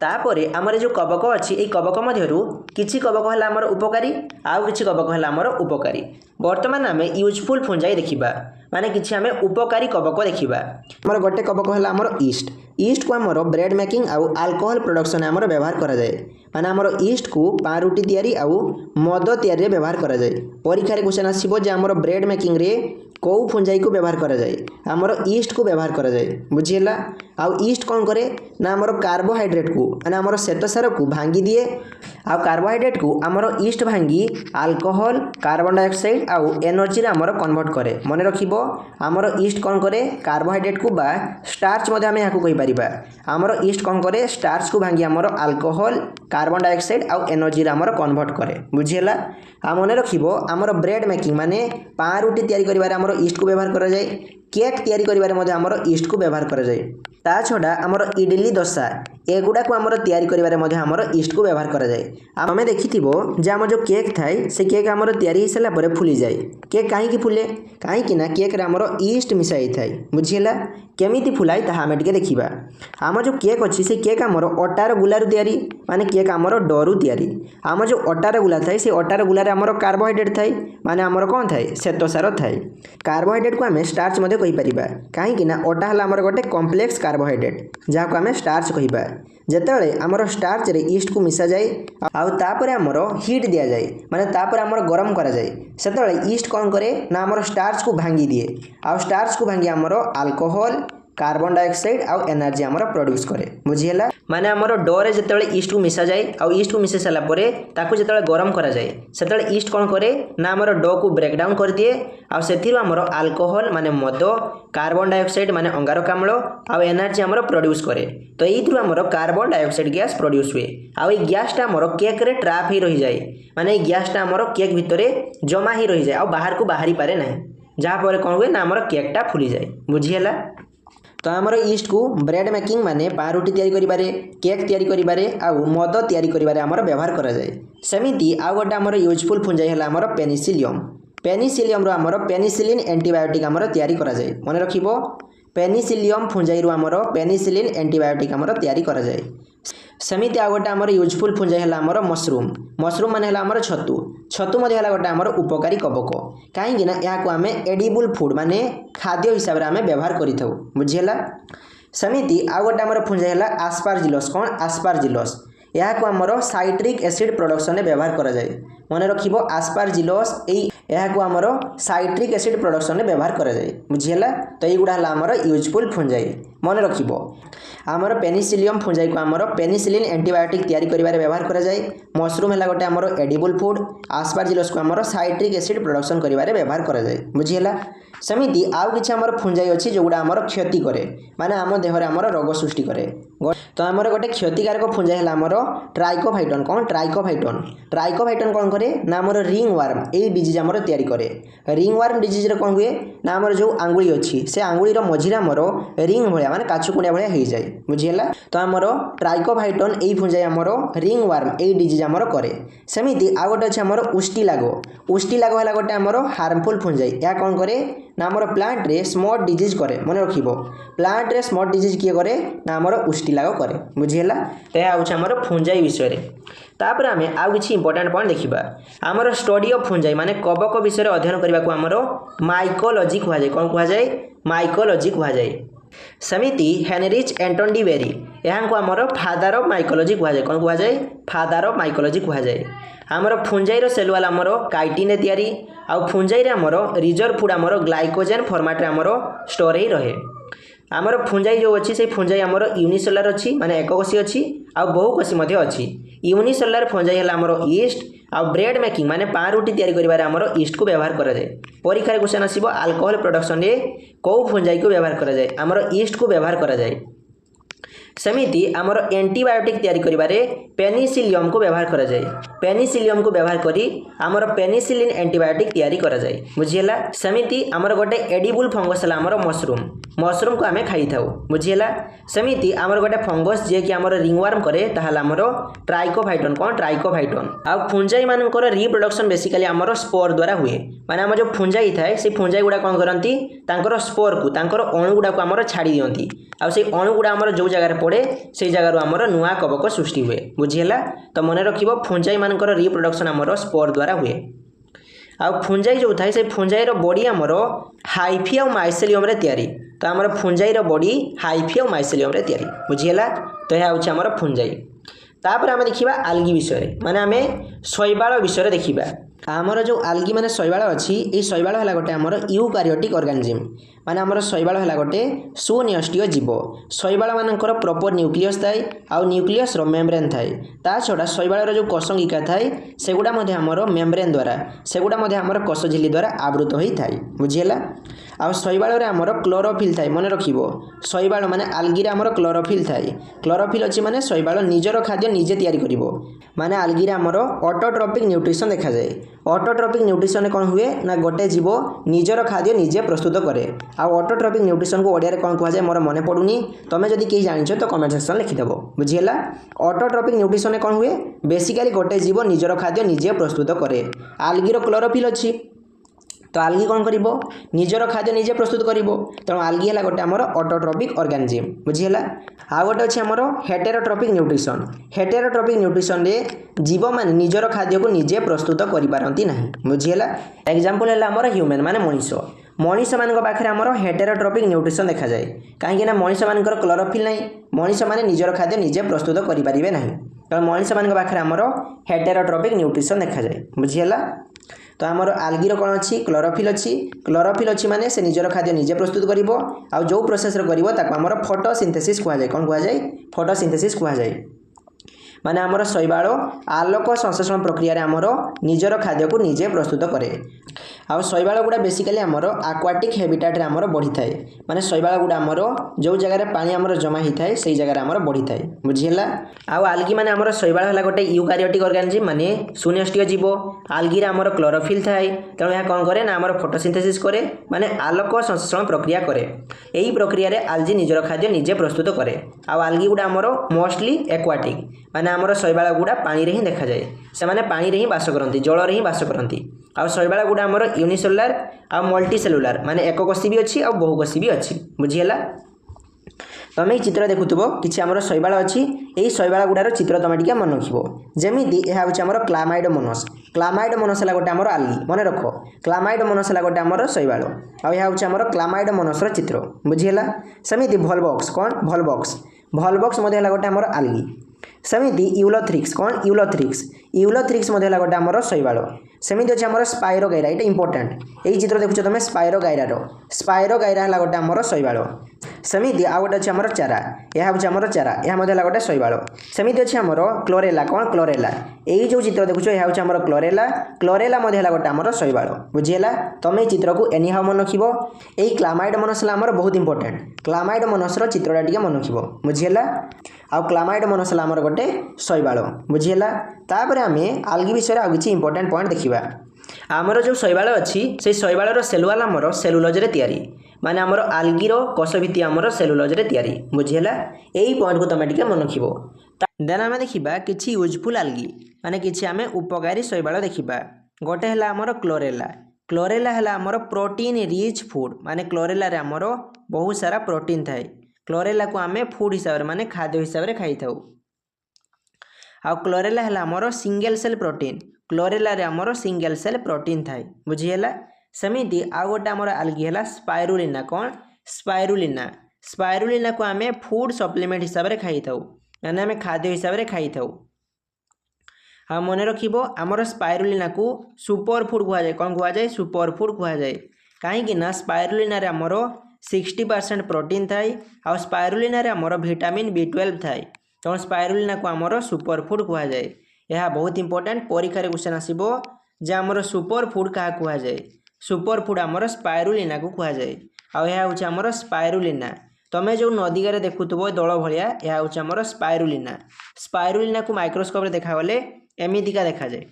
तापर आमर जो कवक अच्छी ये कवक मध्यरु किछि कवक है आमर उपकारी आउ किछि कवक है आमर उपकारी वर्तमान आम यूजफुल फुंजाई देखा माने किछि आम उपकारी कवक देखा आमर गोटे कवक है आमर ईस्ट को आमर ब्रेड मेकिंग आउ अल्कोहल प्रोडक्शन आमर व्यवहार करा जाए माने आमर ईस्ट को पाउरुटी तैयारी आउ मद तैयारी व्यवहार करा जाए परीक्षा क्वेश्चन आसीबो जे आमर ब्रेड मेकिंग रे कौ फुंजाई को व्यवहार करा जाए आमर ईस्ट को व्यवहार करा जाए बुझीला आउ ईस्ट कौन करे ना आमर कार्बोहाइड्रेट को माने आमर श्वेतसार को भांगी दिए आउ कार्बोहाइड्रेट को आमर ईस्ट भांगी अल्कोहल कार्बन डाइऑक्साइड आउ एनर्जी रे आमर कन्वर्ट करे मन रखिबो आमर ईस्ट कौन करे कार्बोहाइड्रेट को बा स्टार्च मध्ये आमे याकू कहि परिबा आमर ईस्ट कौन करे स्टार्च को भांगी आमर अल्कोहल कार्बन डाइऑक्साइड आउ एनर्जी रे आमर कन्वर्ट करे बुझीला आ मन रखिबो आमर ब्रेड मेकिंग माने पाउरुटी तैयारी करिवारे आमर ईस्ट को व्यवहार करा जाए केक तैयारी करिवारे मध्ये आमर ईस्ट को व्यवहार करा जाए ता छड़ा आमर इडली डोसा एगुड़ा को आमर तैयारी करिवारे मध्ये आमर ईस्ट को व्यवहार करा जाए आमे देखिथिबो जे आमर जो केक थाए से केक आमर तैयारी हिसला परे फुली जाए केक काहे की फुले काहे कि ना केक रे आमर ईस्ट मिसाई थाए बुझिला केमिति फुलाई ता हमें टिके देखिबा आमर जो केक अछि से केक आमर अटार गुलारु तैयारी माने केक आमर डरू तैयारी आमर जो अटार गुला थाए से अटार गुलारे आमर कार्बोहाइड्रेट थाए माने आमर कोन थाए श्वेतसार थाए कार्बोहाइड्रेट को आमे स्टार्च मध्ये कहि परिबा काहे कि ना अटा हला आमर गोटे कॉम्प्लेक्स कार्बोहाइड्रेट जहाँ को आम स्टार्च कहबा जेतेबेले आमर स्टार्च रे ईस्ट को मिसा जाए आउ तापर आमर हीट दिया जाए माने तापर आमर गरम करा जाए सेतेबेले ईस्ट कौन करे ना आमर स्टार्च को भांगी दिए आउ स्टार्च को भांगी आमर अल्कोहल कार्बन डाइऑक्साइड आउ एनर्जी आमर प्रोड्यूस करे बुझीला माने आमर डोरे जेतेबेले ईस्ट को मिसा जाए आउ ईस्ट को मिसे साला परे ताकू जेतेबेले गरम करा जाए सेतेबेले ईस्ट कौन करे ना आमर डो को ब्रेक डाउन कर दिए आउ सेथिरु आमर अल्कोहल माने मद कार्बन डाइऑक्साइड माने अंगारकाम्ल आउ एनर्जी आमर प्रोड्यूस करे तो एइथरु आमर कार्बन डाइऑक्साइड गैस प्रोड्यूस हुए आउ ए गैस टा आमर केक रे ट्रैप ही रही जाए माने ए गैस टा आमर केक भितरे जमा ही रही जाए आउ बाहर को बाहरी पारे नाही जहाँ पर कौन हुए ना आमर केक टा फुली जाए बुझीला तो आमर ईस्ट को ब्रेड मेकिंग माने पाउरुटी तैयारी करिबारे केक तैयारी करिबारे आउ मद तैयारी करिबारे आमर व्यवहार करा जाए सेमिति आउ गोटे आमर यूजफुल फुंजाई हला आमर पेनिसिलियम रो आमर पेनिसिलिन एंटीबायोटिक आमर तैयारी करा जाए मन रखिबो पेनिसिलियम फुंजाई रो आमर पेनिसिलिन एंटीबायोटिक आमर तैयारी करा जाए सेमिति आ गोटे आमर यूजफुल फुंजाई है आमर मसरूम मसरूम माने है आमर छतु छतु गोटे आमर उपकारी कवक कहीं यहाँ आम एडिबल फूड माने खाद्य हिसाब से आम व्यवहार करूँ बुझीगला। सेमिति आ गोटे आमर फुंजाई है आस्पारजिलस कौन आस्पारजिलस यहाँ आमर साइट्रिक एसिड प्रोडक्शन में व्यवहार करा जाए मन रखिबो आस्पारजिलस यहाँ आमर साइट्रिक एसिड प्रोडक्शन में व्यवहार करा जाए बुझीगला। तो ये गुड़ा आमर यूजफुल फुंजाई मन रखिबो आमर पेनिसिलियम फुंजाई को आमर पेनिसिलिन एंटीबायोटिक तैयारी करिबारे व्यवहार करा जाए मसरूम है गोटे आमर एडिबल फूड आस्पारजिलस को आमर साइट्रिक एसिड प्रोडक्शन करिबारे व्यवहार करा जाए बुझीगला। सेमिति आउ किछि आमर फुंजाई अछि जोगुडा आमर क्षति करे माने आम देहरे आमर रोग सृष्टि करे तो आमर गोटे क्षतिकारक फुंजाई है आमर ट्राइकोफाइटन कौन ट्राइकोफाइटन कौन करे ना आमर रिंग वार्म ए डिजीज आमर तैयारी करे रिंग वार्म डिजीज रे कौन हुए ना आमर जो आंगुली अछि से आंगुली रो मझिरे आमर रिंग भलिया माने काचुकुंडिया भलिया हो जाए बुझीगला। तो आमर ट्राइकोफाइटन ए फुंजाई आमर रिंग वार्म ए डिजीज आमर करे। सेमिति आ गोटे अछि आमर उस्टिलागो है गोटे आमर हार्मफुल फुंजाई या कौन करे ना आमर प्लांट रे स्मॉट डिजीज करे मन रखिबो प्लांट रे स्मॉट डिजीज किए करे ना आमर उस्टिलागो करे बुझीगला। तो यह हूँ आमर फुंजाई विषय रे तापर आम आउ किछि इंपोर्टेंट पॉइंट देखिबा आमर स्टडी ऑफ फुंजाई माने कवक विषय अध्ययन करबा को आमर माइकोलॉजी कहा जाए कौन कहा जाए माइकोलॉजी कहा जाए। सेमिति हेनरिच एंटन डी बेरी यहाँ को आमर फादर ऑफ माइकोलॉजी कहा जाए कौन कहा जाए फादर ऑफ माइकोलॉजी कहा जाए। आमर फुंजाईर सेल वाल आमर काइटिन तैयारी आउ फुंजाई आमर रिजर्व फूड आमर ग्लाइकोजेन फॉर्मेट रे आमर स्टोर ही रहे। आमर फुंजाई जो अच्छी से फुंजाई आमर यूनिसेलुलर अच्छी माने एककोशी अच्छी आउ बहुकोशी मध्य अच्छी। यूनिसेलुलर फुंजाई है आमर ईस्ट आउ ब्रेड मेकिंग माने पाउरुटी तैयारी करिबारे आमर ईस्ट को व्यवहार करा जाए। परीक्षा क्वेश्चन आसीबो अल्कोहल प्रोडक्शन रे को फुंजाई को व्यवहार करा जाए आमर ईस्ट को व्यवहार करा जाए। सेमिति आमर एंटीबायोटिक तैयारी करिबारे पेनिसिलियम को व्यवहार करा जाए पेनिसिलियम को व्यवहार करी आमर पेनिसिलिन एंटीबायोटिक तैयारी करा जाए बुझीगला। सेमिति आमर गोटे एडिबल फंगस है आमर मसरूम को आमे खाई थाउ बुझीगला। सेमिति आमर गोटे फंगस जे कि आमर रिंगवर्म करे ताहाल आमर ट्राइकोफाइटन कौन ट्राइकोफाइटन। आ फुंजाई मानकर रिप्रोडक्शन बेसिकली आमर स्पोर द्वारा हुए माने आमर जो फुंजाई थाए से फुंजाई गुडा कौन करंती तांकर स्पोर को तांकर अणु गुडा को आमर छाड़ी दियंती आ से अणु गुडा आमर जो जगह पड़े से जगह आमर नुआ कवक सृष्टि हुए बुझीगला। तो मन रखिबो फुंजाई मानकर रिप्रोडक्शन आमर स्पोर द्वारा हुए। आ फुंजाई जो थाए से फुंजाई रो बॉडी आमर हाइफी और माइसेलियम रे तैयारी तो आमर फुंजाई रो बॉडी हाइफी और माइसेलियम रे तैयारी बुझीगला। तो यह हूँ आमर फुंजाई। तापर आम देखिबा आल्गी विषय माने आमे शैवाल विषय देखिबा आमर जो आल्गी माने शैवाल अच्छी ये शैवाल है गोटे आमर यूकारियोटिक ऑर्गेनिज्म माने आमर शैवाल है गोटे सुन्यष्टीय जीव शैवाल मानकर प्रॉपर न्यूक्लियस थाए आउ न्यूक्लियस रो मेम्ब्रेन थाए ता छड़ा शैवाल रो जो कोशंगिका थाए सेगुडा मध्ये आमर मेम्ब्रेन द्वारा सेगुडा मध्ये आमर कोश झिल्ली द्वारा आवृत होई थाए बुझीगला। आ शैवाल रे आमर क्लोरोफिल थाए मन रखिबो शैवाल माने आल्गी रे आमर क्लोरोफिल थाए क्लोरोफिल अछि माने शैवाल निजर खाद्य निजे तैयारी करिवो माने आल्गी रे आमर ऑटोट्रोपिक न्यूट्रिशन देखा जाए। ऑटोट्रोपिक न्यूट्रिशन कौन हुए ना गोटे जीव निजर खाद्य निजे प्रस्तुत करे आ ऑटोट्रोपिक न्यूट्रिशन को ओडिया रे कौन कहा जाए मोर मने पडुनी तमे जदी केही जानिछो तो कमेंट सेक्शन लिखि देबो बुझीगला। ऑटोट्रोपिक न्यूट्रिशन कौन हुए बेसिकली गोटे जीव निजर खाद्य निजे प्रस्तुत करे आल्गी रो क्लोरोफिल अछि तो आल्गी कौन करिवो निजर खाद्य निजे प्रस्तुत करिवो तेणु आल्गी है गोटे आमर ऑटोट्रोपिक ऑर्गेनिज्म बुझीगला। आ गोटे अछि आमर हेटेरोट्रोपिक न्यूट्रिशन रे जीव माने निजर खाद्य को निजे प्रस्तुत करि पारंती नाही बुझीगला। एग्जांपल है आमर ह्यूमन माने मनीष मान पाखे आमर हेटेरोट्रोपिक न्यूट्रिशन देखा जाए कहीं मनीष मानकर क्लोरोफिल नहीं मनीष माने निजर खाद्य निजे प्रस्तुत करें ना तेणु मनीष मान पाखे आमर हेटेरोट्रोपिक न्यूट्रिशन देखा जाए बुझीगला। तो आमर आल्गीर कौन अच्छी क्लोरोफिल अच्छी माने से निजर खाद्य निजे प्रस्तुत करिवो आ जो प्रोसेस करिवो ताको आमर फोटोसिंथेसिस कहा जाए कौन कहा जाए फोटोसिंथेसिस कहा जाए माने आमर शैवाल आलोक संश्लेषण प्रक्रिया रे आमर निजर खाद्य को निजे प्रस्तुत करे आ शैवाल गुड़ा बेसिकली आमर आक्वाटिक हैबिटेट रे आमर बढ़ी थाए माने शैवाल गुड़ा आमर जो जगह रे पानी आमर जमा ही थाए सेही जगह रे आमर बढ़ी थाए बुझीगला। आ आल्गी माने आमर शैवाल हला गोटे यूकारियोटिक ऑर्गेनिज्म माने सुन्यष्टीय जीव आल्गी रे आमर क्लोरोफिल थाए तेणु यह कौन करे ना आमर फोटोसिंथेसिस करे माने आलोक संश्लेषण प्रक्रिया करे एही प्रक्रिया रे आल्गी निजर खाद्य निजे प्रस्तुत करे आ आल्गी गुड़ा आमर मोस्टली एक्वाटिक माने आमर शैवाल गुड़ा पानी रे ही देखा जाए से माने पानी रे ही वास करती जल रे ही वास करती आ शैवाल गुड़ा आमर यूनिसेलुलर आ मल्टीसेलुलर माने एककोशी भी अच्छी आ बहुकोशी भी अच्छी बुझीगला। तमें चित्र देखुव कि आम शैवाल अच्छी यही शैवाल गुड़ार चित्र तुम टे मन रख जमी यह हूँ क्लामाइडोमोनास क्लामाइडोमोनास है गोटे आमर आल्गी मन रख क्लामाइडोमोनास है गोटे आमर शैवाल आउ यह हूँ क्लामाइडोमोनास चित्र बुझीगला सेमती भलबक्स कौन भलबक्स भलबक्स है गोटे आमर आल्गी सेमती यूलोथ्रिक्स कौन यूलोथ्रिक्स है गोटे आमर शैवाल सेमती अच्छे आमर स्पाइरोगाइरा ये इंपोर्टेंट यही चित्र देखुच तुम स्पाइरोगाइरा है गोटे आमर शैवाल सेमती आउ गोटे अच्छे आमर चारा यह हूँ आमर चारा यह गोटे शैवाल सेमती अच्छे आमर क्लोरेला कौन क्लोरेला यही जो चित्र देखुच यह हूँ आमर क्लोरेला क्लोरेला है गोटे आमर शैवाल बुझीगला तुम ये चित्र को एनी हाउ मन रख यही क्लामाइडोमोनास आमर बहुत इंपोर्टेंट क्लामाइडोमोनास चित्रटा टे मन रख बुझीगला आउ क्लामाइडोमोनास आमर गोटे शैवाल बुझीगला तापर आम आल्गी विषय आउ किसी इंपोर्टेंट पॉइंट देखा आमर जो शैवाल अच्छी से शैवाल सेलुआल आमर सेलुलोज तैयारी माने आमर आल्गीर कोषभित्ति आमर सेलुलोज तैयारी बुझीगला यही पॉइंट को तुम टे मन रख देन आम देखा कि यूजफुल आल्गी माने कि आम उपकारी शैवाल देखा गोटे है आमर क्लोरेला क्लोरेला है आमर प्रोटीन रिच फूड माने क्लोरेला रे आमर बहुत सारा प्रोटीन थाए क्लोरेला को आम फूड हिसाब से माने खाद्य हिसाब से खाई थाउ आउ क्लोरेला है आमर सिंगल सेल प्रोटीन क्लोरेला रे आमर सिंगल सेल प्रोटीन थाए बुझीगला सेमती आउ गोटे आमर आल्गी है स्पाइरुलिना कौन स्पाइरुलिना को आम फूड सप्लीमेंट हिसाब से खाई थाउ माने आम खाद्य हिसाब से खाई थाउ हाँ मन रखिबो आमर स्पाइरुलिना को सुपर फूड कह जाए कौन कह जाए सुपर फूड कह जाए कहीं स्पाइरुलिना रे आमर 60% प्रोटीन थाए आ स्पाइरुलिना रे आमर विटामिन B12 थाए तो स्पाइरुलिना को आमर सुपर फूड कह जाए यह बहुत इंपोर्टेंट परीक्षा क्वेश्चन आसीबो जे आमर सुपर फूड क्या कह जाए सुपर फूड आमर स्पाइरुलिना को कह जाए आ यह हूँ आमर स्पाइरुलिना तुम जो नदीगार देखुव दल भाया यह हूँ आमर स्पाइरुलिना को माइक्रोस्कोप देखागले एमतीका देखा जाए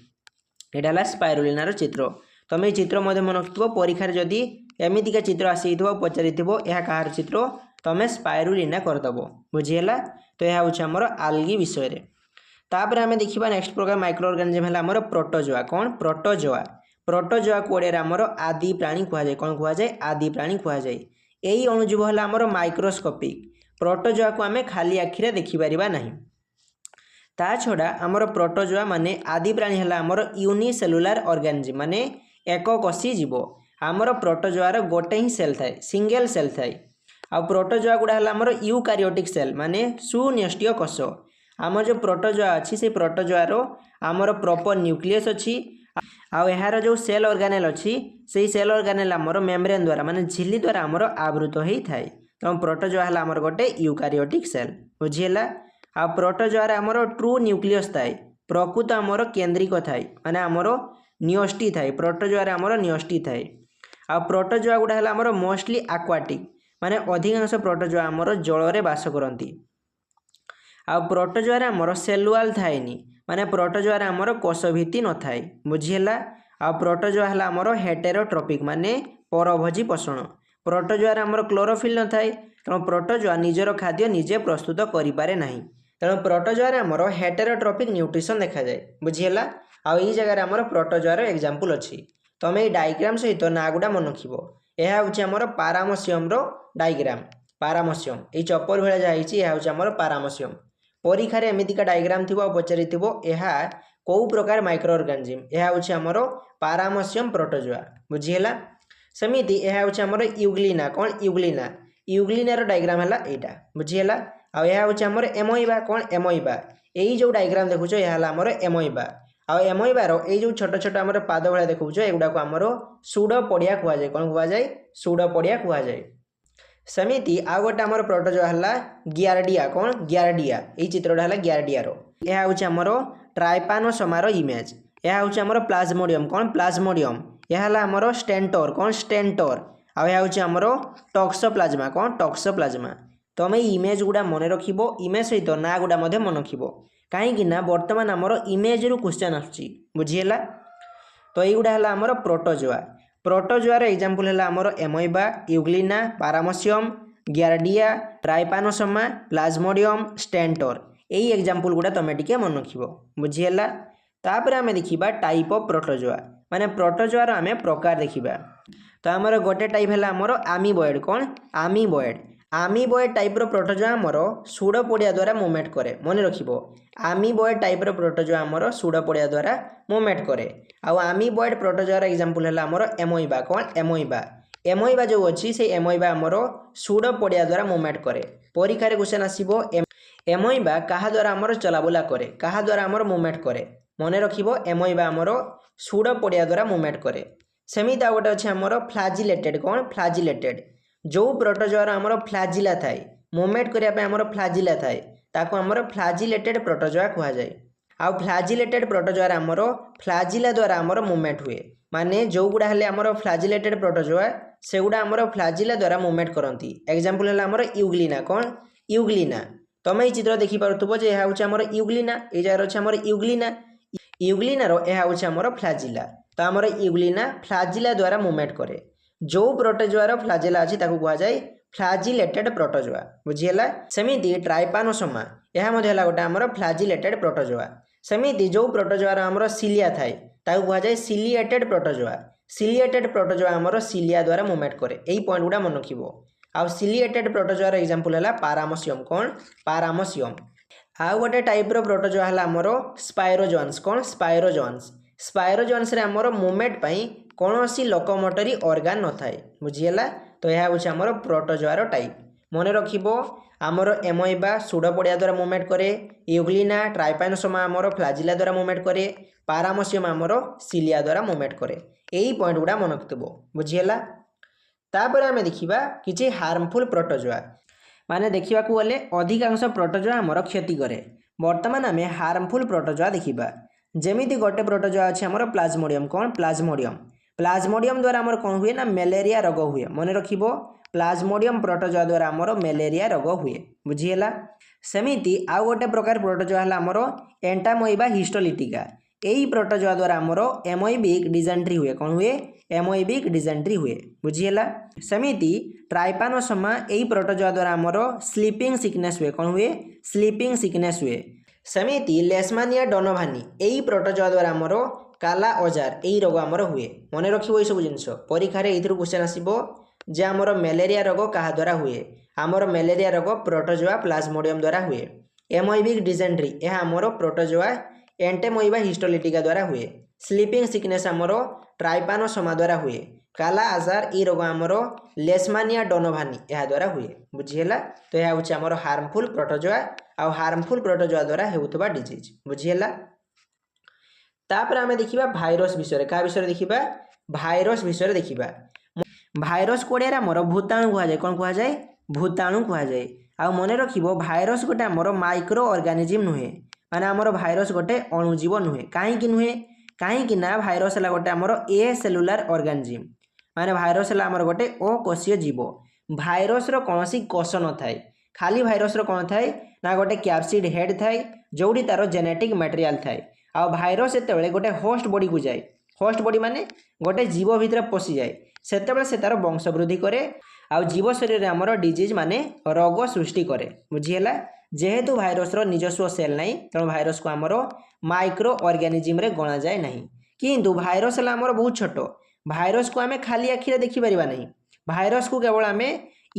यहाँ है स्पाइरुलिनार चित्र तुम ये चित्र मन रखिथ परीक्षा जदि एमतीका चित्र आसी पचारि यह कहार चित्र तुम स्पाइरुलिना करदेव बुझीगला तो यह हूँ आमर आल्गी विषय रे तापर आम देखा नेक्स्ट प्रकार माइक्रो ऑर्गेनिज्म है आमर प्रोटोजोआ कौन प्रोटोजोआ को ओडिया आमर आदि प्राणी कह जाए कौन कह जाए आदि प्राणी कह जाए यही अणुजीव है आमर माइक्रोस्कोपिक प्रोटोजोआ को आम खाली आखिरे देखिपारिबा नहीं ता छड़ा आमर प्रोटोजोआ माने आदि प्राणी है आमर यूनिसेलुलार ऑर्गेनिज्म माने एक कोशी जीव आमर प्रोटोजोआर गोटे ही सेल थाए सिंगल सेल थाए आ प्रोटोजोआ गुड़ा है आमर यूकारियोटिक सेल माने सुन्यष्टीय कोष आमर जो प्रोटोजोआ अच्छी से प्रोटोजोआर आमर प्रॉपर न्यूक्लियस अच्छी आउ यार जो सेल ऑर्गेनेल अच्छी से सेल ऑर्गेनेल आमर मेम्ब्रेन द्वारा माने झिल्ली द्वारा आमर आवृत हो थाए तो प्रोटोजोआ है आमर गोटे यूकारियोटिक सेल बुझीगला आ प्रोटोजोआर आमर ट्रू न्यूक्लियस थाए प्रकृत आमर केंद्रिक थाए माने आमर नियोष्टी थाए प्रोटोजोआर आमर नियोष्टी थाए आ प्रोटोजोआ गुड़ा है आमर मोस्टली आक्वाटिक माने अधिकांश प्रोटोजोआ आमर जल रे बास करती आ प्रोटोजोआर आमर सेलुआल थाएनी माने प्रोटोजोआर आमर कोषभित्ति न थाए बुझीगला आ प्रोटोजोआ है आमर हेटेरोट्रोपिक माने परभोजी पोषण प्रोटोजोआर आमर क्लोरोफिल न थाए तेणु प्रोटोजोआ निजर खाद्य निजे प्रस्तुत करें ना तेणु प्रोटोजोआर आमर हेटेरोट्रोपिक न्यूट्रिशन देखा जाए बुझीगला आ यही जगह आमर प्रोटोजोआर एग्जांपल अच्छी तुम ये डायग्राम सहित ना गुड़ा मन रख यह हूँ आमर पारामोसियम डायग्राम पारामोसियम ये चप्पल भाया जहाँ यह हूँ आमर पारामोसियम परीक्षा एमतीका डायग्राम थी पचारि यह कौ प्रकार माइक्रो ऑर्गेनिज्म यह हूँ आमर पारामोसियम प्रोटोजोआ बुझीगला सेमती यह हूँ आमर यूग्लिना कौन यूग्लिनार डायग्राम है यहाँ बुझीगला आ यह हूँ आमर एमोइबा कौन एमोइबा यही जो डायग्राम देखुच यह है आमर एमोइबा आ एमोइबार ये जो छोट छोट आमर पाद भाया देखुच एगुड़ा को आमर सूडोपोडिया कह जाए कौन कह जाए सूडोपोडिया कह जाए सेमती आउ गोटे आमर प्रोटोजोआ है गियारडिया कौन गियारडिया यही चित्रटा है गियारडियार यह हूँ आमर ट्राइपानोसोमार इमेज यह हूँ आमर प्लाज्मोडियम कौन प्लाज्मोडियम यह है आमर स्टेंटर कौन स्टेंटर आ यह हूँ आमर टॉक्सोप्लाज्मा कौन टॉक्सोप्लाज्मा तुम ये इमेज गुड़ा मन रख इमेज सहित ना गुड़ा मन रख कहीं बर्तमान आमर इमेज रु क्वेश्चन आसुची बुझीगला तो युगुड़ा है आमर प्रोटोजोआ प्रोटोजोआर एग्जांपल है आमर एमोइबा यूग्लिना पारामोसियम गियारडिया ट्राइपानोसोमा प्लाज्मोडियम स्टेंटर यही एग्जांपल गुड़ा तुम टिके मन रख बुझीगला तापर आम देखा टाइप ऑफ प्रोटोजोआ माने प्रोटोजोआर आम प्रकार देखा तो आमर गोटे टाइप है आमर आमीबॉयड कौन आमीबॉयड आमीबॉय टाइप्र प्रोटोजोआ आमर सुड़पड़िया द्वारा मुवमेंट करे मन रखिबो आमीबॉय टाइप्र प्रोटोजोआ आमर सुड़पड़िया द्वारा मुवमेंट करे आउ आमीबॉयड प्रोटोजोआर एग्जांपल है आमर एमोइबा कौन एमोइबा जो अच्छी से एमोइबा आमर सुड़पड़िया द्वारा मुवमेंट करे परीक्षा क्वेश्चन आसीबो एमोइबा कहा द्वारा आमर चलाबुला करे कहा द्वारा आमर मुवमेंट करे मन रखिबो एमोइबा आमर सुड़पड़िया द्वारा मुवमेंट करे सेमिति आ गोटे अच्छे आमर फ्लाजिलेटेड कौन फ्लाजिलेटेड जो प्रोटोजोआर आमर फ्लाजिला थाए मुवमेंट करने आमर फ्लाजिला थाए ताको आमर फ्लाजिलेटेड प्रोटोजोआ कहा जाए आउ फ्लाजिलेटेड प्रोटोजोआर आमर फ्लाजिला द्वारा आमर मुवमेंट हुए माने जो गुड़ा हेले आमर फ्लाजिलेटेड प्रोटोजोआ से गुड़ा आमर फ्लाजिला द्वारा मुवमेंट करती एग्जांपल है आमर यूग्लिना कौन यूग्लिना तुम ये चित्र देखि पारुथबो जे यह होछि आमर यूग्लिना ए जगह अछि आमर यूग्लिना यूग्लिनार यह होछि आमर फ्लाजिला तो आमर यूग्लिना फ्लाजिला द्वारा मुवमेंट करे जो प्रोटोजोआर फ्लाजिला अच्छी ताकू कहा जाए फ्लाजिलेटेड प्रोटोजोआ बुझीगला सेमिति ट्राइपानोसोमा यह गोटे आमर फ्लाजिलेटेड प्रोटोजोआ सेमिति जो प्रोटोजोआर आमर सिलिया थाए ताकू कहा जाए सिलिएटेड प्रोटोजोआ आमर सिलिया द्वारा मुवमेंट करे यही पॉइंट गुड़ा मन रखिबो आउ सिलिएटेड प्रोटोजोआर एग्जांपल है पारामोसियम कौन पारामोसियम आउ गोटे टाइप्र प्रोटोजोआ है आमर स्पाइरोजोन्स कौन स्पाइरोजोन्स रे आमर मुवमेंट पाई कौन सी लोकोमोटरी ऑर्गन न थाए बुझीगला तो यह हूँ आमर प्रोटोजोआर टाइप मन रखिबो आमर एमोइबा सुड़पड़िया द्वारा मुवमेंट करे यूग्लिना ट्राइपानोसोमा आमर फ्लाजिला द्वारा मुवमेंट करे पारामोसियम आमर सिलिया द्वारा मुवमेंट करे यही पॉइंट गुड़ा मन रखिबो बुझीगला तापर आमे देखिबा किछि हार्मफुल प्रोटोजोआ माने देखिबा को गले अधिकांश प्रोटोजोआ आमर क्षति करे वर्तमान आमे हार्मफुल प्रोटोजोआ देखिबा जेमिति गोटे प्रोटोजोआ अछि आमर प्लाज्मोडियम कौन प्लाज्मोडियम द्वारा आमर कौन हुए ना मलेरिया रोग हुए मन रखिबो प्लाज्मोडियम प्रोटोजोआ द्वारा आमर मलेरिया रोग हुए बुझीगला सेमिति आउ गोटे प्रकार प्रोटोजोआ है आमर एंटामोइबा हिस्टोलिटिका यही प्रोटोजोआ द्वारा आमर एमोइबिक डिजेंट्री हुए कौन हुए एमोइबिक डिजेंट्री हुए बुझीगला सेमिति ट्राइपानोसोमा यही प्रोटोजोआ द्वारा आमर स्लीपिंग सिकनेस हुए कौन हुए स्लीपिंग सिकनेस हुए सेमिति लेशमानिया डोनोभानी यही प्रोटोजोआ द्वारा आमर काला अजार यही रोग आमर हुए मन रखिबो ये सब जिनस परीक्षा रे एथिरु क्वेश्चन आसीबो जे आमर मलेरिया रोग कहा द्वारा हुए आमर मलेरिया रोग प्रोटोजोआ प्लाज्मोडियम द्वारा हुए एमोइबिक डिजेंट्री यह आमर प्रोटोजोआ एंटेमोइबा हिस्टोलिटिका द्वारा हुए स्लीपिंग सिकनेस आमर ट्राइपानोसोमा द्वारा हुए काला आजार ई रोग आमर लेशमानिया डोनोभानी यह द्वारा हुए बुझीगला तो यह होछि आमर हार्मफुल प्रोटोजोआ आ हार्मफुल प्रोटोजोआ द्वारा हेउतबा डिजीज बुझीगला तापर आमे देखिबा भाइरस विषय का विषय देखिबा भाइरस विषय देखिबा भाइरस कोडिया आमर भूताणु कहा जाए कौन कहा जाए भूताणु कहा जाए आ मन रखिबो भाइरस गोटे आमर माइक्रो ऑर्गेनिज्म नुहे माने आमर भाइरस गोटे अणुजीव नुहे कहीं ना भाइरस है गोटे आमर ए सेलुलार ऑर्गेनिज्म माने भाइरस है आमर गोटे अकोषीय जीव भाइरस रो कोनोसी कोष न थाए खाली भाइरस रो कोन थाए ना गोटे कैप्सिड हेड थाए जोड़ी तार जेनेटिक मटेरियल थाए आ भाइरस एते गोटे होस्ट बॉडी को जाए होस्ट बॉडी माने गोटे जीव भितर पशि जाए सेते से तार वंश वृद्धि करे आ जीव शरीर आमर डिजीज माने रोग सृष्टि करे बुझीगला जेहेतु भाइरस रो निजस्व सेल नहीं तेणु भाइरस को आमर माइक्रो ऑर्गेनिज्म रे गणा जाए नहीं किंतु भाइरस है आमर बहुत छोट भाइरस को आमे खाली आखिरे देखि परिबा नहीं भाइरस को केवल आमे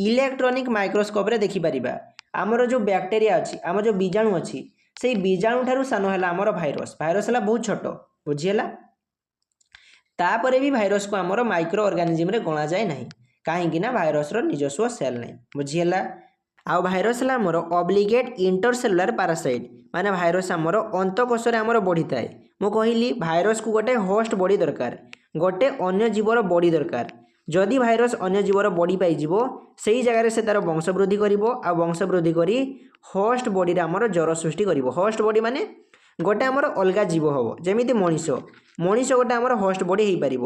इलेक्ट्रॉनिक माइक्रोस्कोप रे देखि परिबा आमर जो बैक्टेरिया अछि आमर जो बीजाणु अछि से बीजाणु ठारू सान है आमर भाइरस है बहुत छोट बुझीगला तापर भी भाइरस को आमर माइक्रो ऑर्गेनिज्म रे गणा जाए नहीं कहीं भाइरस रो निजस्व सेल नहीं बुझीगला आ भाइरस है आमर ऑब्लिगेट इंटरसेलुलर पैरासाइट माने भाइरस आमर अंतकोश रे आमर बढ़ी थाए मु कहली भाइरस को गोटे होस्ट बॉडी दरकार गोटे अन्य जीवर बॉडी दरकार जदि भाइरस अन्य जीवर बॉडी पाई जीवो सेही जगह से तार वंश वृद्धि करिवो आ वंश वृद्धि करी होस्ट बॉडी रे आमर ज्वर सृष्टि करिवो होस्ट बॉडी माने गोटे आमर अलगा जीव हम जमीती मनीष गोटे आमर होस्ट बॉडी हो पार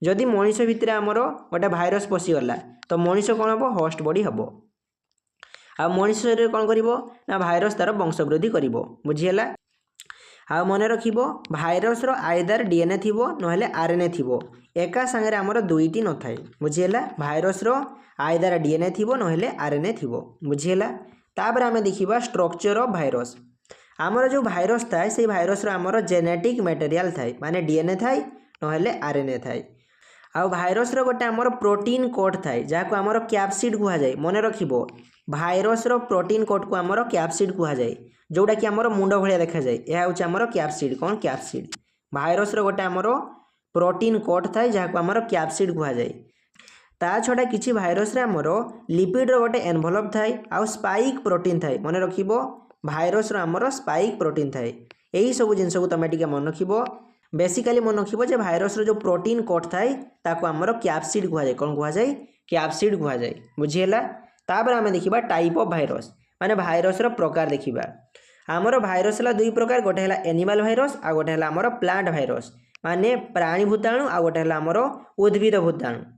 जदि मनीष भितर आमर गोटे भाइरस पशिगला तो मनीष कौन हम होस्ट बॉडी हम आ मनीष शरीर कौन कर भाइरस तार वंश वृद्धि कर बुझीगला आ मन रखिबो भाइरस रो आइदर डीएनए थिबो नहले आरएनए थिबो एका संगे आमर दुईटी न थाए बुझीगला भाइरस रो आइदर डीएनए थिबो नहले आरएनए थिबो बुझीगला तापर आमे देखिबा स्ट्रक्चर ऑफ भाइरस आमर जो भाइरस थाए से भाइरस रो आमर जेनेटिक मटेरियल थाए माने डीएनए थाए नहले आरएनए थाए आ भाइरस रो गोटे आमर प्रोटीन कोड थाए जाको आमर कैप्सिड कहा जाए मन रखिबो भाइरस रो प्रोटीन कोड को आमर कैप्सिड कह जाए जोटा कि आमर मुंड भाया देखा जाए यह हूँ आमर कैप्सिड कौन कैप्सिड भाइरस रो गोटे आमर प्रोटीन कोड थाए जहाँ आमर कैप्सिड कह जाए ता छड़ा किसी भाइरस रे आमर लिपिड रो गोटे एनवलप थाए आउ स्पाइक प्रोटीन थाए मन रखिबो भाइरस रो आमर स्पाइक प्रोटीन थाए यही सब जिनस को तुम टिके मन रखिबो बेसिकली मन रखिबो जे भाइरस रो जो प्रोटीन कोड थाए ताको आमर कैप्सिड कह जाए कौन कह जाए कैप्सिड कह जाए बुझीला तापर आम देखा टाइप ऑफ भाइरस माने भाइरस रो प्रकार देखा आमर भाइरस है दुई प्रकार गोटे है एनिमल भाइरस आ गोटे है आमर प्लांट भाइरस माने प्राणी भूताणु आ गोटे है आमर उद्भिद भूताणु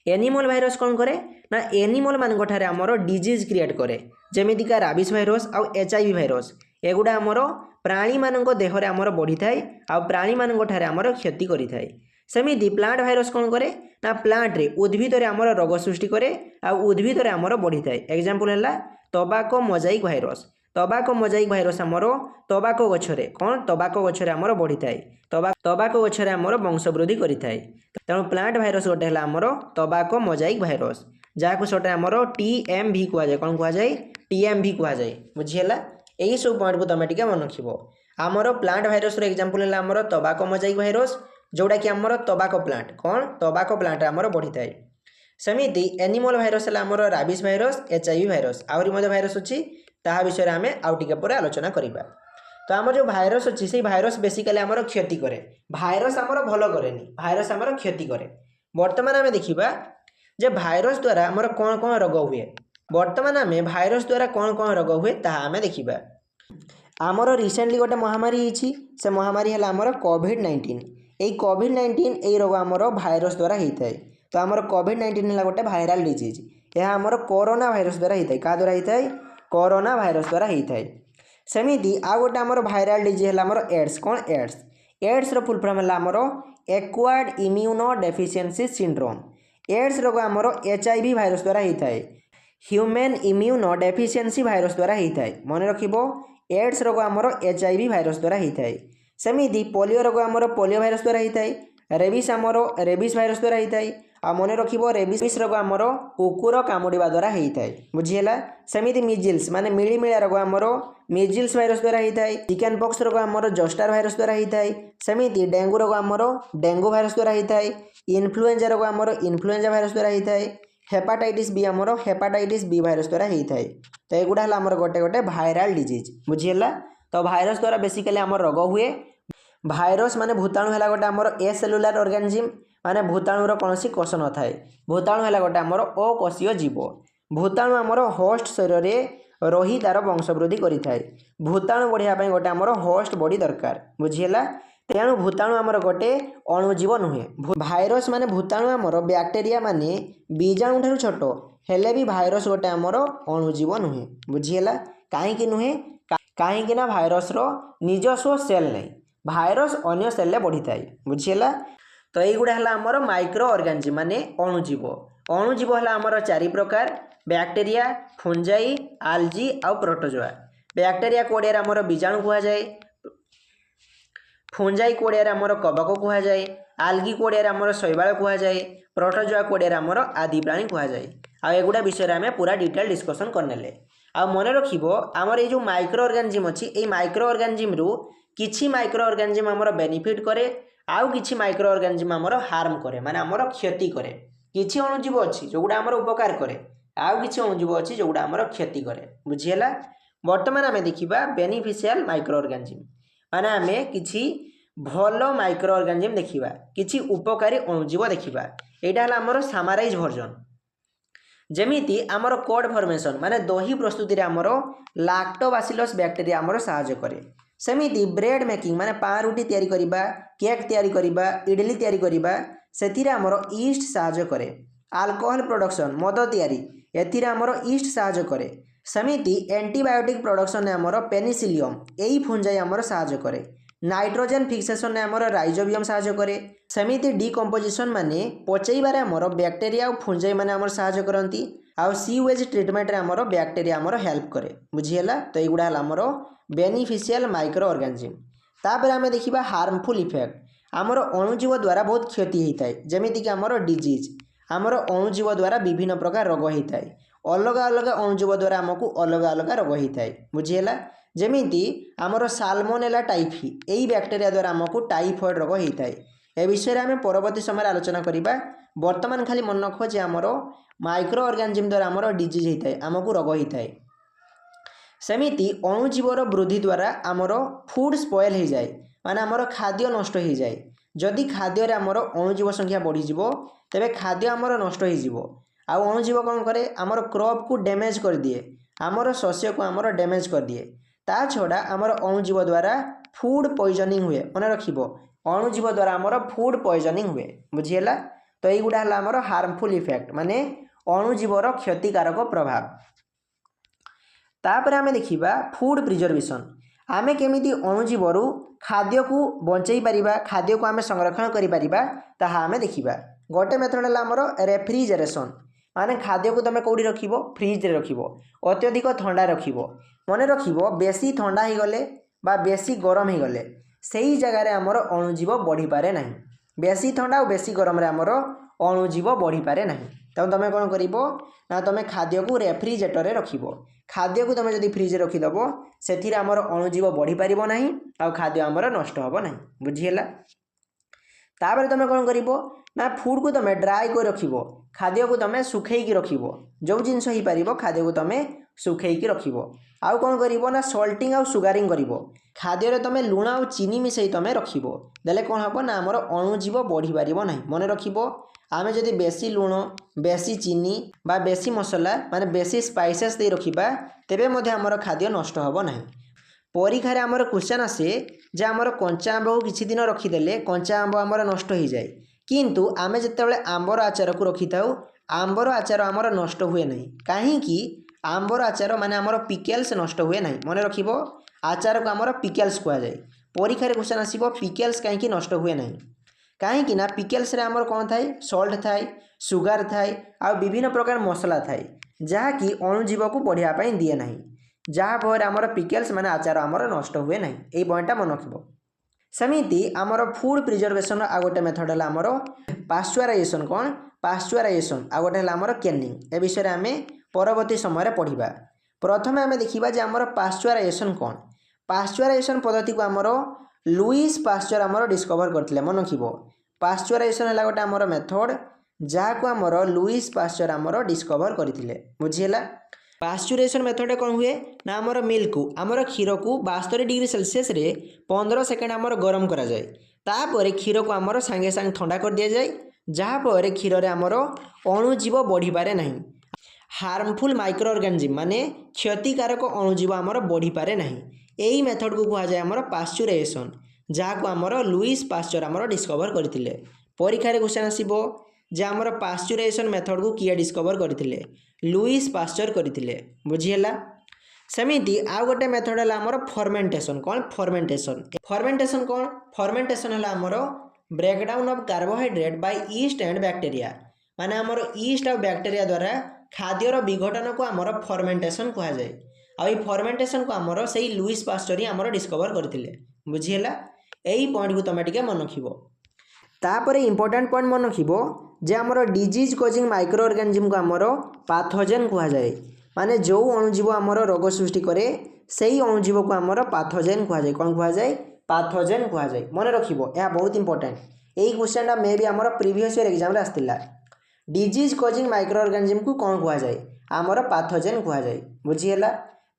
एनिमल भाइरस कौन करे ना एनिमल मान ठारे आमर डिजीज क्रिएट करे जेमितिका राबिस भाइरस आउ HIV भाइरस एगुड़ा आमर प्राणी मान देहरे आमर बढ़ी थाए आ प्राणी मान ठारे आमर क्षति करि थाए सेमिति प्लांट भाइरस कौन करे ना प्लांट रे उद्भिद रे आमर रोग सृष्टि करे आ उद्भिद रे आमर बढ़ी थाए एग्जांपल है tobacco Mosaic virus tobacco Mosaic virus आमर टोबाको गछरे कौन टोबाको गछरे आमर बढ़ी थाए टोबाको गछरे आमर वंश वृद्धि करि थाए तेणु प्लांट भाइरस गोटे है आमर टोबाको मोजाइक भाइरस जहाँ सटे आमर TMV कह जाए कौन कह जाए TMV कह जाए बुझीला यही सब पॉइंट को तुम टिके मन रखिबो आमर प्लांट भाइरस रो एग्जांपल है आमर टोबाको मोजाइक भाइरस जोड़ा कि आमर टोबाको प्लांट कौन टोबाको प्लांट आमर बढ़ी थाए सेमिति एनिमल भाइरस है आमर राबिस भाइरस HIV भाइरस आहरी मध्य भाइरस अच्छी ताहा विषय आम आउ टिके पर आलोचना करिबा तो आमर जो भाइरस अच्छी से भाइरस बेसिकली आमर क्षति करे भाइरस आमर भल करे भाइरस आमर क्षति करे वर्तमान आम देखिबा जे भाइरस द्वारा आमर कौन कौन रोग हुए वर्तमान आम भाइरस द्वारा कौन कौन रोग हुए ताहा आम देखिबा आमर रिसेंटली गोटे महामारी होइछि से महामारी है आमर कोविड-19 এই कोविड-19 এই रोग आमर भाइरस द्वारा होता है तो आमर कोविड-19 है गोटे भाइराल डिजीज यह आमर कोरोना भाइरस द्वारा होता है क्या द्वारा होता है कोरोना भाइरस द्वारा होता है सेमिति आ गोटे आमर भाइराल डिजीज है आमर एड्स कौन एड्स रो फुल फॉर्म है आमर acquired immuno deficiency syndrome AIDS रोग आमर HIV भाइरस द्वारा होता है ह्यूमन इम्यूनो डेफिशिएंसी भाइरस द्वारा होता है मन रखिबो एड्स रोग आमर HIV भाइरस द्वारा होता है सेमिति पोलियो रोग आमर पोलियो भाइरस द्वारा होता है रेबिस आमर रेबिस भाइरस द्वारा होता है आ मन रखिबो रेबिस रोग आमर कुकुर कामुड़िबा द्वारा होता है बुझीला सेमिति मिजिल्स माने मिलिमिलिया रोग आमर मिजिल्स भाइरस द्वारा होता है चिकन पॉक्स रोग आमर जोस्टर भाइरस द्वारा होता है सेमिति डेंगू रोग आमर डेंगू भाइरस द्वारा होता है इन्फ्लुएंजा रोग आमर इन्फ्लुएंजा भाइरस द्वारा होता है हेपाटाइटिस बी आमर हेपाटाइटिस बी भाइरस द्वारा होता है तो एगुड़ा है आमर गोटे गोटे भाइराल डिजीज बुझीला तो भाइरस द्वारा बेसिकली आमर रोग हुए भाइरस माने भूताणु है गोटे आमर एसेलुलार ऑर्गेनिज्म माने भूताणुर कौन कोष न थाए भूताणु है गोटे आमर अकोषीय जीव भूताणु आमर होस्ट शरीर में रही तार वंशवृद्धि करिथाए भूताणु बढ़िया गोटे आमर होस्ट बॉडी दरकार बुझीला तेणु भूताणु आमर गोटे अणुजीव नुहे भाइरस माने भूताणु आमर बैक्टेरिया माने बीजाणु ठारू छोट हेले भी भाइरस गोटे आमर अणुजीव नुहे बुझीला कहीं नुहे कहीं ना भाइरस रो निजस्व सेल नहीं भाइरस अन्य सेल बढ़ी थाए बुझीला तो युड़ा है आमर माइक्रो ऑर्गेनिज्म माने अणुजीव अणुजीव है आमर 4 प्रकार बैक्टेरिया फंजाई आल्जी आउ प्रोटोजोआ बैक्टेरिया कोड़िया आमर बीजाणु कह जाए फंजाई कोड़िया आमर कवक कह जाए आल्गी कोड़िया आमर शैवाल कह जाए प्रोटोजोआ कोड़िया आमर आदि प्राणी कह जाए आ एगुड़ा विषय में पूरा डिटेल डिस्कसन करने आ मन रखिबो आमर ये जो माइक्रो ऑर्गेनिज्म अच्छी ये माइक्रो ऑर्गेनिज्म रु किछि माइक्रो ऑर्गेनिज्म आमर बेनिफिट करे आउ किछि माइक्रो ऑर्गेनिज्म आमर हार्म करे माने आमर क्षति करे किछि अणुजीव अच्छी जोगुड़ा आमर उपकार करे आउ किछि अणुजीव अच्छी जोगुड़ा आमर क्षति करे बुझीला वर्तमान आमे देखिबा बेनिफिशियल माइक्रो ऑर्गेनिज्म माने आमे किछि भलो माइक्रो ऑर्गेनिज्म देखिबा किछि उपकारी अणुजीव देखिबा एटा हला आमर सामाराइज वर्जन जेमिति आमर कोड फॉर्मेशन माने दही प्रस्तुति रे आमर लैक्टोबासिलस बैक्टीरिया आमर सहायता करे सेमिति ब्रेड मेकिंग माने पाउरुटी तैयारी करिबा केक तैयारी करिबा इडली तैयारी करिबा सेथिरे आमर ईस्ट सहायता करे अल्कोहल प्रोडक्शन मद तैयारी एथिरे आमर ईस्ट सहायता करे सेमिति एंटीबायोटिक प्रोडक्शन ने आमर पेनिसिलियम एई फंजाई आमर सहायता करे नाइट्रोजन फिक्सेशन ने आमर राइजोबियम सहायता करे सेमिति डिकम्पोजिशन माने पचैबारे आमर बैक्टेरिया और फंजाई माने आमर सहायता करंती आउ सीवेज ट्रीटमेंट रे आमर बैक्टेरिया आमर हेल्प करे बुझीला तो एगुड़ा हला आमर बेनिफिशियल माइक्रो ऑर्गेनिज्म तापर आमे देखिबा हार्मफुल इफेक्ट आमर अणुजीव द्वारा बहुत क्षति होता है जमीती कि आमर डिजीज आमर अणुजीव द्वारा विभिन्न प्रकार रोग होता है अलग अलग अणुजीव द्वारा आमको अलग अलग रोग होता है बुझीगला जमीती आमर साल्मोनेला टाइफी यही बैक्टेरिया द्वारा आमको टाइफॉइड रोग होता है ए विषय में आम परवर्ती समय आलोचना करवा बर्तमान खाली मन रख जे आमर माइक्रो ऑर्गेनिज्म द्वारा आमर डिजीज होता है आमको रोग होता है सेमिति अणुजीवर वृद्धि द्वारा आमर फूड स्पॉइल हो जाए माने आमर खाद्य नष्ट हो जाए जदि खाद्य आमर अणुजीव संख्या बढ़ीज तेरे खाद्य आमर नष्ट हो अणुजीव कौन करे आमर क्रॉप को डैमेज कर दिए आमर शस्य को आमर डैमेज कर दिए ता छड़ा आमर अणुजीव द्वारा फूड पॉइजनिंग हुए मन रखिबो अणुजीव द्वारा आमर फूड पॉइजनिंग हुए बुझीगला तो युवा है आमर हार्मफुल इफेक्ट माने अणुजीवर क्षतिकारक प्रभाव तापर आम देखा फूड प्रिजर्वेशन आमे केमिति अणुजीवर खाद्य को बंचई पारिबा खाद्य को आमे संरक्षण करि पारिबा ताहा आमे देखिबा गोटे मेथड है आमर रेफ्रिजरेशन माने खाद्य को तुम कौटी रखिबो फ्रिज रे रखिबो अत्यधिक ठंडा रखिबो मन रखिबो बेसी ठंडा हो गले बा बेसी गरम हो गले सही जगार आमर अणुजीव बढ़ी पारे नहीं बेसी ठंडा और बेसी गरम रे आमर अणुजीव बढ़ी पारे नहीं तो तुम कौन करिबो ना तुम खाद्य को रेफ्रिजरेटर रे रखिबो खाद्य को तुम जदि फ्रिज रखिदेव से आमर अणुजीव बढ़ी पारिबो नहीं आ खाद्य आमर नष्ट होबो नहीं बुझीगला तापर तुम कौन करिबो ना फूड को तुम ड्राई कर रखिबो खाद्य को तुम सुखेकी रखिबो जो जिनस हो पारिबो खाद्य को तुम सुखेकी रखिबो आउ कौन करिबो ना सॉल्टिंग आउ सुगारिंग करिबो खाद्य रे तुम लुण आउ चीनी मिसई तुम रखिबो देले कौन हबो ना आमर अणुजीव बढ़ी पारिबो नहीं मन रखिबो आमे जदि बेसी लुण बेसी चीनी बा बेसी मसला माने बेसी स्पाइसेस दे रखिबा तेबे मध्ये आमर खाद्य नष्ट होबो नहीं परीक्षा रे आमर क्वेश्चन आसे जे आमर कंचा आंब को किछि दिन रखिदेले कंचा आंब आमर नष्ट हो जाए किंतु आमे जेतेबेले आंबर आचार को रखि थाउ आंबर आचार आमर नष्ट हुए नहीं काहेकि आंबर आचार माने आमर पिकेल्स नष्ट हुए नहीं मन रखिबो आचार को आमर पिकेल्स कहा जाए परीक्षा रे क्वेश्चन आसीबो पिकेल्स काहेकि नष्ट हुए नहीं कहीं ना पिकेल्स रे आमर कौन थाए सॉल्ट थाए सुगार थाए आ विभिन्न प्रकार मसला थाए जहाँकि अणुजीव को बढ़िया पाई दिए नहीं जहाँफल आमर पिकेल्स माने आचार आमर नष्ट हुए नहीं यही पॉइंटा मन रखिबो सेमिति आमर फूड प्रिजर्वेशन आ गोटे मेथड है आमर पाश्चुराइजेशन कौन पाश्चुराइजेशन आ गोटे है आमर केनिंग ए विषय आम परवर्ती समय पढ़ा प्रथम आम देखा जे आमर पाश्चुराइजेशन कौन पाश्चुराइजेशन पद्धति को आमर लुईस पाश्चर आमर डिस्कवर करथिले मन रखिबो पाश्चुराइजेशन है गोटे आमर मेथड जहाँ को आमर लुईस पाश्चर आमर डिस्कवर करथिले बुझीला पाश्चुराइजेशन मेथड कौन हुए ना आमर मिल्क को आमर क्षीर को 72 डिग्री सेल्सियस रे 15 सेकेंड आमर गरम करा जाए तापर क्षीर को आमर सांगे सांगे ठंडा कर दिया जाए जहाँपर क्षीर रे आमर अणुजीव बढ़ी पारे नहीं हार्मफुल माइक्रो ऑर्गेनिज्म माने क्षतिकारक अणुजीव आमर बढ़ी पारे नहीं यही मेथड को कहा जाए आमर पाश्चुराइजेशन जहाँ को आमर लुईस पाश्चर आमर डिस्कवर करथिले परीक्षा रे क्वेश्चन आसीबो जे आमर पाश्चुराइजेशन मेथड को किए डिस्कवर करथिले लुईस पाश्चर करथिले बुझीला सेमिति आ गोटे मेथड है आमर फर्मेंटेशन कौन फर्मेंटेशन कौन फर्मेंटेशन है आमर breakdown of carbohydrate by yeast and bacteria माने आमर ईस्ट और बैक्टीरिया द्वारा खाद्यर विघटन को आमर फर्मेंटेशन कहा जाए आ फर्मेंटेशन को आमर से लुईस पाश्चर ही आमर डिस्कवर करथिले बुझीला यही पॉइंट को तुम टिके मन रखिबो तापर इंपोर्टेंट पॉइंट मन रखिबो जे आमर डिजीज कॉजिंग माइक्रो ऑर्गेनिज्म को आमर पाथोजेन कहा जाए माने जो अणुजीव आमर रोग सृष्टि करे सही अणुजीव को आमर पाथोजेन कहा जाए कौन कहा जाए पाथोजेन कहा जाए मन रखिबो यह बहुत इंपोर्टेंट यही क्वेश्चन मे भी आमर प्रीवियस ईयर एग्जाम रे आस्तिला डिजीज कॉजिंग माइक्रो ऑर्गेनिज्म को कौन कहा जाए आमर पाथोजेन कहा जाए बुझीला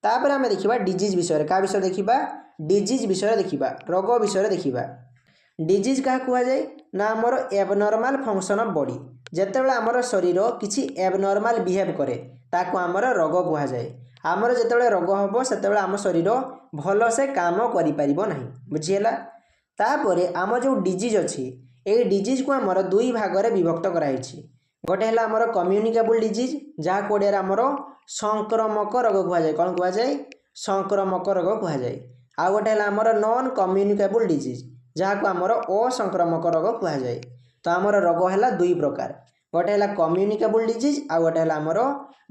तापर आम देखा डिजीज विषय क्या विषय देखा डिजीज विषय देखा रोग विषय देखा डिजीज क्या कहुए ना आमर एबनॉर्मल फंक्शन ऑफ बॉडी जितेबाला आमर शरीर किसी एबनॉर्मल बिहेव करे ताको आमर रोग कहुए आमर जितेबाला रोग हम से आम शरीर भल से काम करि नहीं बुझीला तापर आम जो डिजीज अच्छी ये डिजीज को आमर दुई भाग में विभक्त कराई गोटे है आमर कम्युनिकेबल डिजीज जहाँ को आमर संक्रमक रोग कहुए कौन कहुए संक्रमक रोग कहुए आ गोटे है आमर नॉन कम्युनिकेबल डिजीज जहाँ को आमर असंक्रामक रोग कहुए तो आमर रोग है दुई प्रकार गोटे है कम्युनिकेबल डिजीज आ गोटे है आमर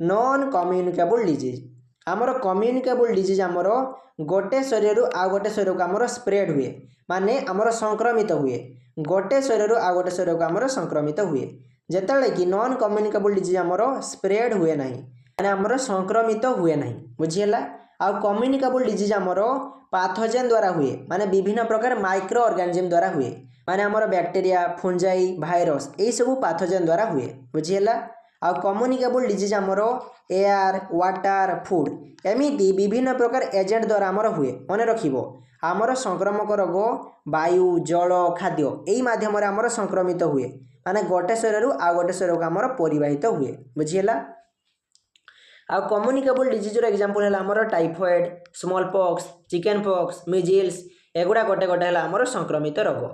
नॉन कम्युनिकेबल डिजीज आमर कम्युनिकेबल डिजीज आमर गोटे शरीर आ गोटे शरीर को आमर स्प्रेड हुए माने आमर संक्रमित हुए गोटे शरीर आ गोटे शरीर को आमर संक्रमित हुए जितेबाला कि नॉन कम्युनिकेबल डिजीज आमर स्प्रेड हुए नहीं माने आमर संक्रमित हुए ना बुझीगला। आउ कम्युनिकेबल डिजीज आमर पाथोजेन द्वारा हुए माने विभिन्न प्रकार माइक्रो ऑर्गेनिज्म द्वारा हुए माने आमर बैक्टीरिया फंजाई भाइरस यही सब पाथोजेन द्वारा हुए बुझीगला। आउ कम्युनिकेबल डिजीज आमर एयर वाटर फूड एमती विभिन्न प्रकार एजेंट द्वारा आमर हुए मन रखिबो। आमर संक्रामक रोग वायु जल खाद्य यही माध्यम आमर संक्रमित हुए माने गोटे शरीर आउ गोटे शरीर आमर परिवाहित हुए बुझीगला। आउ कम्युनिकेबल डिजीजर एग्जांपल है आमर typhoid small pox chicken pox measles एगुड़ा गोटे गोटे है आमर संक्रमित रोग।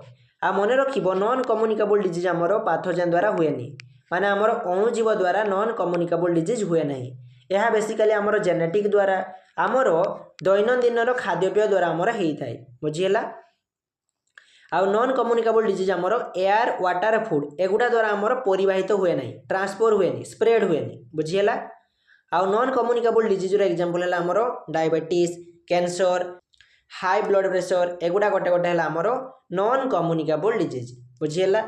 आ मन रखिबो नॉन कम्युनिकेबल डिजीज आमर पाथोजेन द्वारा हुए नहीं माने आमर अणुजीव द्वारा नॉन कम्युनिकेबल डिजीज हुए नहीं। यह बेसिकली आमर जेनेटिक द्वारा आमर दैनंदिन खाद्यपेय द्वारा आमर होता है बुझीगला। आउ नॉन कम्युनिकेबल डिजीज आमर एयर वाटर फूड एगुड़ा द्वारा आमर परिवाहित हुए नहीं ट्रांसफर हुए नहीं स्प्रेड हुए नहीं बुझीगला। आउ नॉन कम्युनिकेबल डिजीजर एग्जांपल है आमर diabetes cancer high blood pressure एगुड़ा गोटे गोटे है आमर नॉन कम्युनिकेबल डिजीज बुझीगला।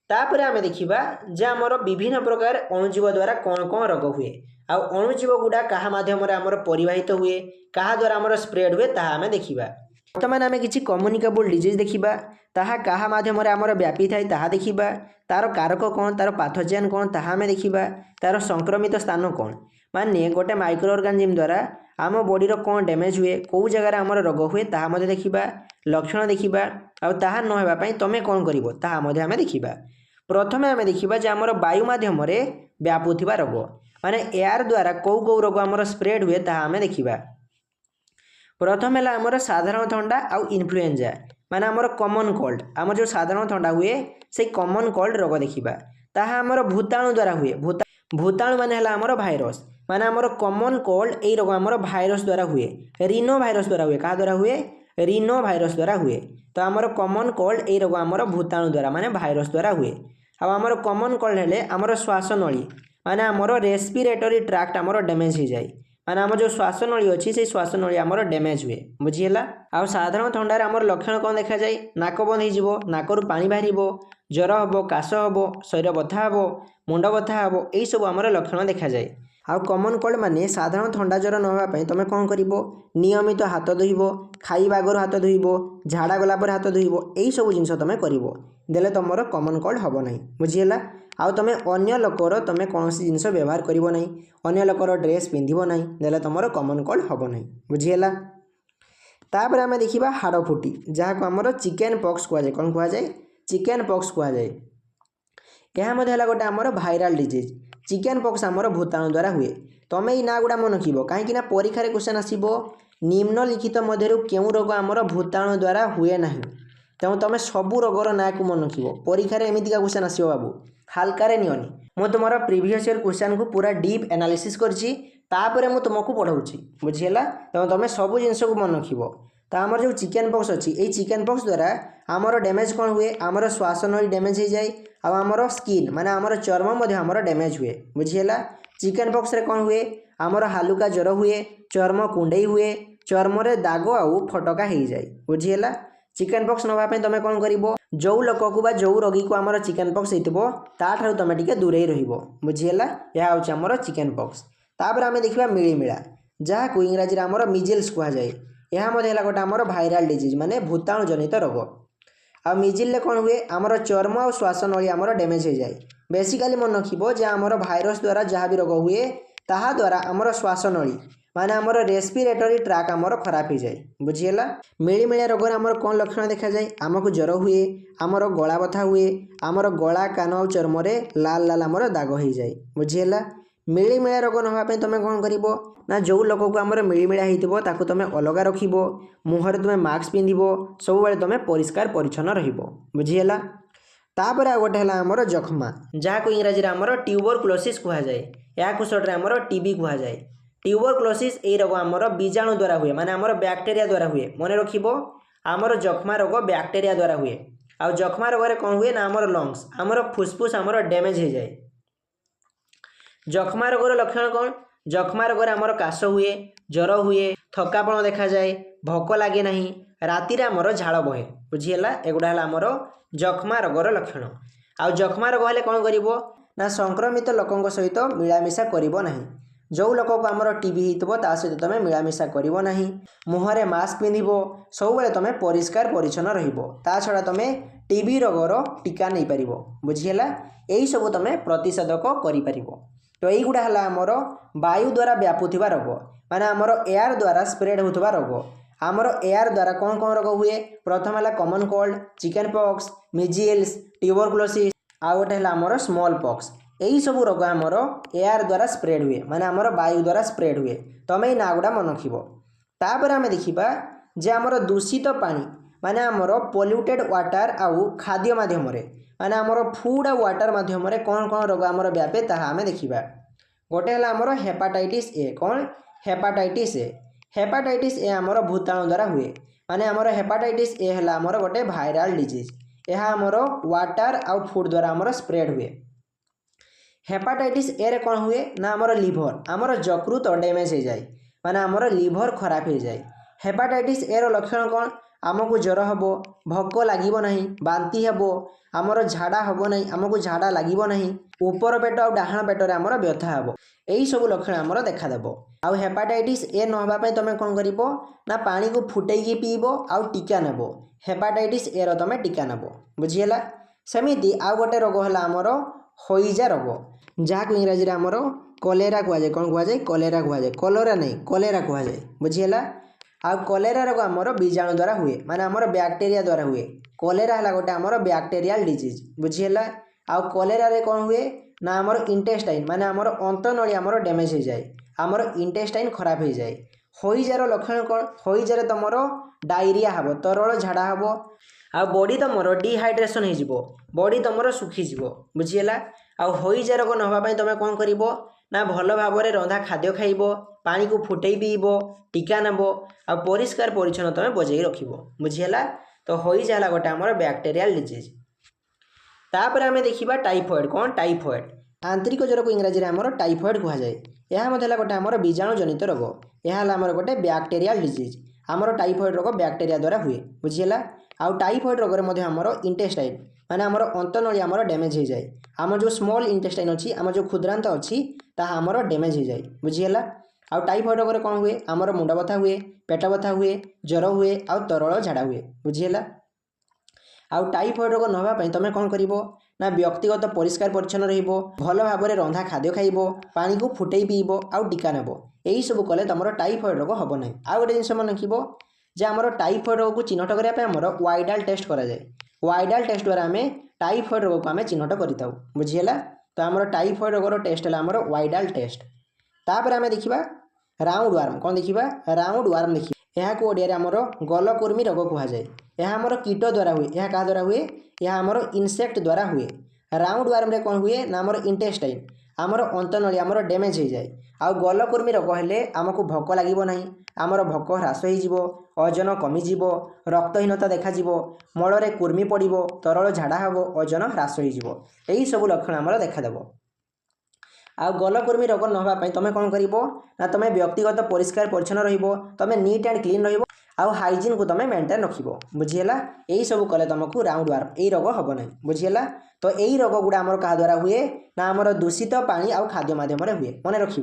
तापर आम देखा जे आमर विभिन्न प्रकार अणुजीव द्वारा कौन कौन रोग हुए आउ अणुजीव गुड़ा क्या माध्यम आमर परिवाहित हुए क्या द्वारा आमर स्प्रेड हुए ताहा आम देखा। बर्तमान आम किसी कम्युनिकेबल डिजीज देखा ताहा क्या माध्यम आमर व्यापी थाए ताहा देखा तार कारक कौन तार पाथोजेन कौन ताहा आम देखा तार संक्रमित स्थान कौन माने गोटे माइक्रो ऑर्गेनिज्म द्वारा आम बॉडी रो कौन डैमेज हुए कौ जगह आमर रोग हुए ताहा मध्य देखा लक्षण देखा आउ ताहा न हेबा पई तमे कौन करिवो ताहा मध्य आम देखा। प्रथमे आम देखा जे आमर वायु माध्यम व्यापुवा रोग माने एयर द्वारा कौ कौ रोग आमर स्प्रेड हुए ताहा आम देखा। प्रथम है आमर साधारण थंडा आउ इन्फ्लुएंजा माने आमर कॉमन कोल्ड आमर जो साधारण थंडा हुए से कॉमन कोल्ड रोग देखा ताहा आमर भूताणु द्वारा हुए भूताणु माने है आमर भाइरस माने आमर कॉमन कोल्ड यही रोग आमर भाइरस द्वारा हुए रिनो भाइरस द्वारा हुए क्या द्वारा हुए रिनो भाइरस द्वारा हुए। तो आमर कॉमन कोल्ड यही रोग आमर भूताणु द्वारा माने भाइरस द्वारा हुए। अब आमर कॉमन कोल्ड हेले आमर श्वासनली माने आमर रेस्पिरेटरी ट्रैक्ट आमर डैमेज हो जाए माने आमर जो श्वासनली अच्छी से श्वासनली आमर डैमेज हुए बुझीगला। आउ साधारण थंडार आमर लक्षण कौन देखा जाए नाक बंद हो नाकरू पानी बाहर ज्वर हम काश हम शरीर बथा हम मुंड बथा हम यही सब आमर लक्षण देखा जाए। आउ कॉमन कोल्ड माने साधारण थंडा ज्वर न होगा तुम कौन कर नियमित हाथ धोइब खाइबा आगर हाथ धोइब झाड़ा गला पर हाथ धोइब यही सब जिनस तुम कर देले तुम कॉमन कोल्ड हम ना बुझीगला। आउ तुम अन्य लोकर तुम कौन जिनस व्यवहार करिवो नहीं अन्य लोकर ड्रेस पिंधिबो नहीं देले तुम कॉमन कोल्ड हम ना बुझीगला। तापर आम देखा हाड़ फुटी जहाँ को आमर चिकेन पॉक्स कहुए कौन कहुए चिकेन पॉक्स कहुए यह गोटे आमर भाइराल डिजीज चिकेन पॉक्स आमर भूताणु द्वारा हुए तुम्हें ये ना गुड़ा मन रखिब कहीं परीक्षा क्वेश्चन आसो निम्नलिखित मध्य क्यों रोग आमर भूताणु द्वारा हुए ना तेणु तुम सबू रोगर ना को मन रखिब परीक्षा एमतीका क्वेश्चन आसो बाबू हालकार नियनि मु तुम प्रीवियस ईयर क्वेश्चन को पूरा डीप एनालिसिस करछि तापर मु तुमको पढ़ाऊँगी बुझीगला। तेणु तुम सबू जिनस को मन रखिब। तो आमर जो चिकेन पॉक्स अच्छी ये चिकेन पॉक्स द्वारा आमर डैमेज कौन हुए आमर श्वासनली डैमेज हो जाए आमर स्किन माने आमर चर्म मध्य आमर डैमेज हुए बुझीगला। चिकेन पॉक्स रे कौन हुए आमर हालुका ज्वर हुए चर्म कुंडई हुए चर्म रे दाग आउ फटका हो जाए बुझीगला। चिकेन पॉक्स नापी तुम कौन कर जो लोक को जो रोगी को आमर चिकेन पॉक्स होता ताठू तुम टे दूरे बुझीगला। यह हूँ आमर चिकेन पॉक्स। तापर आम देखा मिलीमिला जहाँ को इंग्राजी आमर मिजिल्स कहुए यह गोटे आमर भाइराल डिजीज माने भूताणु जनित रोग। आ मिजिल कौन हुए आमर चर्म और श्वासनली आमर डैमेज हो जाए बेसिकाली मन रखिब जे आमर भाइरस द्वारा जहाँ भी रोग हुए ताहा द्वारा आमर श्वासनली माने आमर रेस्पिरेटरी ट्रैक आमर खराब हो जाए बुझीगला। मिलीमिलिया रोग आमर कौन लक्षण देखा जाए आमको ज्वर हुए आमर गला बथा हुए आमर गला कान और चर्म लाल लाल आमर दाग हो जाए बुझीगला। मिलीमिलिया रोग नापी तुम कौन कर ना जो लोक को आमर मिलीमिलिया होता तुम अलग रखिब मुहर तुम मास्क पिंधिब सब बेले तुम परिष्कार परिच्छन्न रहिब बुझीगला। तापर आ गोटे है आमर जख्मा जहाँ को इंग्राजी आमर ट्यूबरकुलोसिस कहुए या शॉर्ट रे आमर टीबी कहुए। ट्यूबरकुलोसिस यही रोग आमर बीजाणु द्वारा हुए माने आमर बैक्टेरिया द्वारा हुए मन रखिब आमर जख्मा रोग बैक्टेरिया द्वारा हुए। आ जख्मा रोग कौन हुए ना आमर लंग्स आमर फुसफुस आमर डैमेज हो जाए। जख्मा रोगर लक्षण कौन जख्मा रोग आमर काश हुए ज्वर हुए थकापण देखा जाए भोक लगे ना राति आमर झाड़ बहे बुझीगला। एगुड़ा है आमर जख्मा रोगर लक्षण। आउ जख्मा रोग हेले कौन कर ना संक्रमित लोकों सहित मिलामिशा करिबो नहीं जो लोक को आमर टीबी हो सहित तुम मिलामिशा कर मुहरे मास्क पिंध सब तुम परिष्कार परिच्छन्न रहा छड़ा तुम टीबी रोगर टीका नहीं पार बुझीगला यही सब तुम प्रतिषेधक कर। तो यहीगुड़ा है आमर वायु द्वारा व्यापुवा रोग माने आमर एयर द्वारा स्प्रेड होता रोग आमर एयर द्वारा कौन कौन रोग हुए प्रथम है common cold chicken pox measles tuberculosis आ गोटे है आमर स्मॉल पॉक्स यही सब रोग आमर एयर द्वारा स्प्रेड हुए माने आमर वायु द्वारा स्प्रेड हुए तुम ये ना गुड़ा मन रखिब। तापर आम देखा जे आमर दूषित पानी माने आमर पोल्यूटेड वाटर आउ खाद्य माध्यम माने आमर फूड आ वाटर माध्यम कौन कौन रोग आमर व्यापे ताहा आम देखा। गोटे है आमर हेपाटाइटिस ए कौन हेपाटाइटिस ए आमर भूताणु द्वारा हुए माने आमर हेपाटाइटिस ए है आमर गोटे भाइराल डिजीज यह आमर वाटर आउ फूड द्वारा आमर स्प्रेड हुए। हेपाटाइटिस ए रे कौन हुए ना आमर लिभर आमर यकृत डैमेज हो जाए माने आमर लिभर खराब हो जाए। हेपाटाइटिस ए रो लक्षण कौन आमको ज्वर हम भोक लगे ना बांति हे आमर झाड़ा हम ना आमको झाड़ा लगे ना ऊपर पेट आ डाहाण पेटर आमर व्यथा हे यही सब लक्षण आमर देखादेव। आउ हेपाटाइटिस ए नहबापी तुम कौन कर ना पानी को फुटेकी पीब आउ टीका नेब हेपाटाइटिस ए रो तुम टीका नेब बुझीगला। सेमिति आउ गोटे रोग है आमर हईजा रोग जहाँ इंग्राजी आमर कलेरा कहुए कौन कहुए कलेरा कहुए कलरा नहीं कलेरा कहुए बुझीगला। आउ कलेरा रोग आमर बीजाणु द्वारा हुए माने आमर बैक्टेरिया द्वारा हुए कलेरा है गोटे आमर बैक्टेरियल डिजीज बुझीगला। आउ कलेरा रे कौन हुए ना आमर इंटेस्टाइन माने आमर अंतनली आमर डैमेज हो जाए आमर इंटेस्टाइन खराब हो जाए। हईजार लक्षण कौन हईजार तुम डायरिया हम तरल झाड़ा हम आ बॉडी तुम डिहाइड्रेशन हो बॉडी तुम सुखीज बुझीगला। आउ हईजा रोग नहबापी तुम कौन कर ना भल भाव में रंधा खाद्य खाइब पानी को फुटई पीब टीका नेब आ परिष्कार परिच्छन्न तुम बजाई रख बुझीगला। तो हईजा है गोटे आमर बैक्टेरियल डिजीज। तापर आम देखा टाइफॉइड कौन टाइफॉइड आंतरिक ज्वर को इंग्राजी आमर टाइफॉइड कहुए यह गोटे आमर बीजाणु जनित रोग यह आमर गोटे बैक्टेरियल डिजीज आमर टाइफॉइड रोग बैक्टेरिया द्वारा हुए बुझीगला। आउ टाइफॉइड रोग में आमर इंटेस्टाइन माने आमर अंतनली आमर डैमेज हो जाए आम जो स्मॉल इंटेस्टाइन अच्छी आम जो क्षुद्रांत अच्छी ताहा आमर डैमेज हो जाए बुझीगला। आउ टाइफॉइड रोग कौन हुए आमर मुंड बथा हुए पेट बथा हुए ज्वर हुए आउ तरल झाड़ा हुए बुझीगला। आउ टाइफॉइड रोग नहबापी तुम कौन कर ना व्यक्तिगत परिष्कार परिच्छन्न भल भाव में रंधा खाद्य खाइब पानी को फुटई पीब आउ टीका नेब यही सब कले तुम टाइफॉइड रोग हम ना। आउ गोटे जिन मन रखिब जे आमर टाइफॉइड रोग को चिन्हट करने आमर वाइडाल टेस्ट कराए वाइडाल टेस्ट द्वारा आम टाइफॉइड रोग को आम चिन्हट कर बुझीगला। तो आमर टाइफॉइड रोगर टेस्ट है आमर वाइडाल टेस्ट। तापर आम देखा राउंड वार्म कौन देखा राउंड वार्म देखिए यह ओडिया आमर गलकुर्मी रोग कहुए यह आमर कीट द्वारा हुए यह क्या द्वारा हुए यह आमर इनसेक्ट द्वारा हुए। राउंड वार्म रे कौन हुए ना आमर इंटेस्टाइन आमर अंतनली आमर डैमेज हो जाए। आउ गलकुर्मी रोग हेले आमको भोक लगे ना आमर भोक ह्रास हो ओजन कमिज रक्तहीनता देखा मल कुर्मी पड़ो तरल झाड़ा हम ओजन ह्रास हो यही सब लक्षण आमर देखादेव। आउ गलकुर्मी रोग नहबापी तुम कौन कर ना तुम व्यक्तिगत परिष्कार परिच्छन्न तुम नीट एंड क्लीन आउ हाइजीन को तुम मेंटेन रख बुझीगला। यही सब कले तुमको राउंड वार्म यही रोग हम ना बुझीगला। तो यही रोग गुड़ा आमर क्या द्वारा हुए ना आमर दूषित पानी आउ खाद्य माध्यम हुए मन रख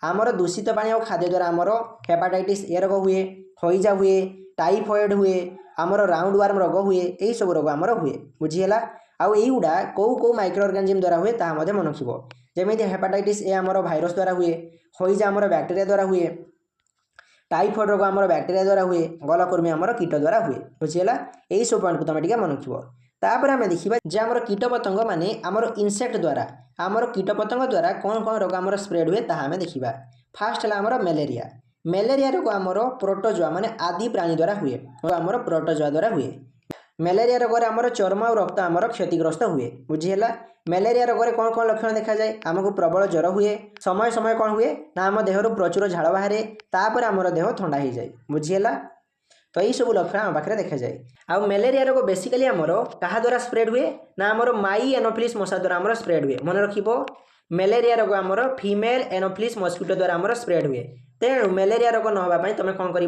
आमर दूषित पानी आउ खाद्य द्वारा आमर हेपाटाइटिस ए रोग हुए हईजा हुए टाइफॉइड हुए आमर राउंड वार्म रोग हुए यही सब रोग आमर हुए बुझीगला। आउ यहीगुड़ा कौ कौ माइक्रो ऑर्गेनिज्म द्वारा हुए ताहा मन रख जमी हेपाटाइटिस ए आमर भाइरस द्वारा हुए हईजा आमर बैक्टेरिया द्वारा हुए टाइफॉइड रोग आमर बैक्टेरिया द्वारा हुए गलकुर्मी आमर कीट द्वारा हुए बुझीगला। यही सब पॉइंट को तुम टे मन रख। तापर आम देखा जे आमर कीटपतंग माने आमर इनसेक्ट द्वारा आमर कीटपतंग द्वारा कौन कौन रोग आमर स्प्रेड हुए ताहा आम देखा। फास्ट है आमर मेलेरिया मेलेरिया रोग आमर प्रोटोजोआ माने आदि प्राणी द्वारा हुए आमर प्रोटोजोआ द्वारा हुए। मेलेरिया रोग आमर चर्म और रक्त आमर क्षतिग्रस्त हुए बुझीगला। मेलेरिया रोग कौन कौन लक्षण देखा जाए आमको प्रबल ज्वर हुए समय समय कौन हुए ना आम देहर प्रचुर झाड़ बाहर तापर आमर देह ठंडा हो जाए बुझीगला। तो यही सब लक्षण आम पाखे देखा जाए। आउ मेलेरिया रोग बेसिकली आमर क्या द्वारा स्प्रेड हुए ना आमर माई एनोफिलिस मशा द्वारा आमर स्प्रेड हुए मन रखिब। मेलेरिया रोग आमर फीमेल एनोफिलिस मस्किटो द्वारा आमर स्प्रेड हुए तेणु मेलेरिया रोग नहबापी तुम कौन कर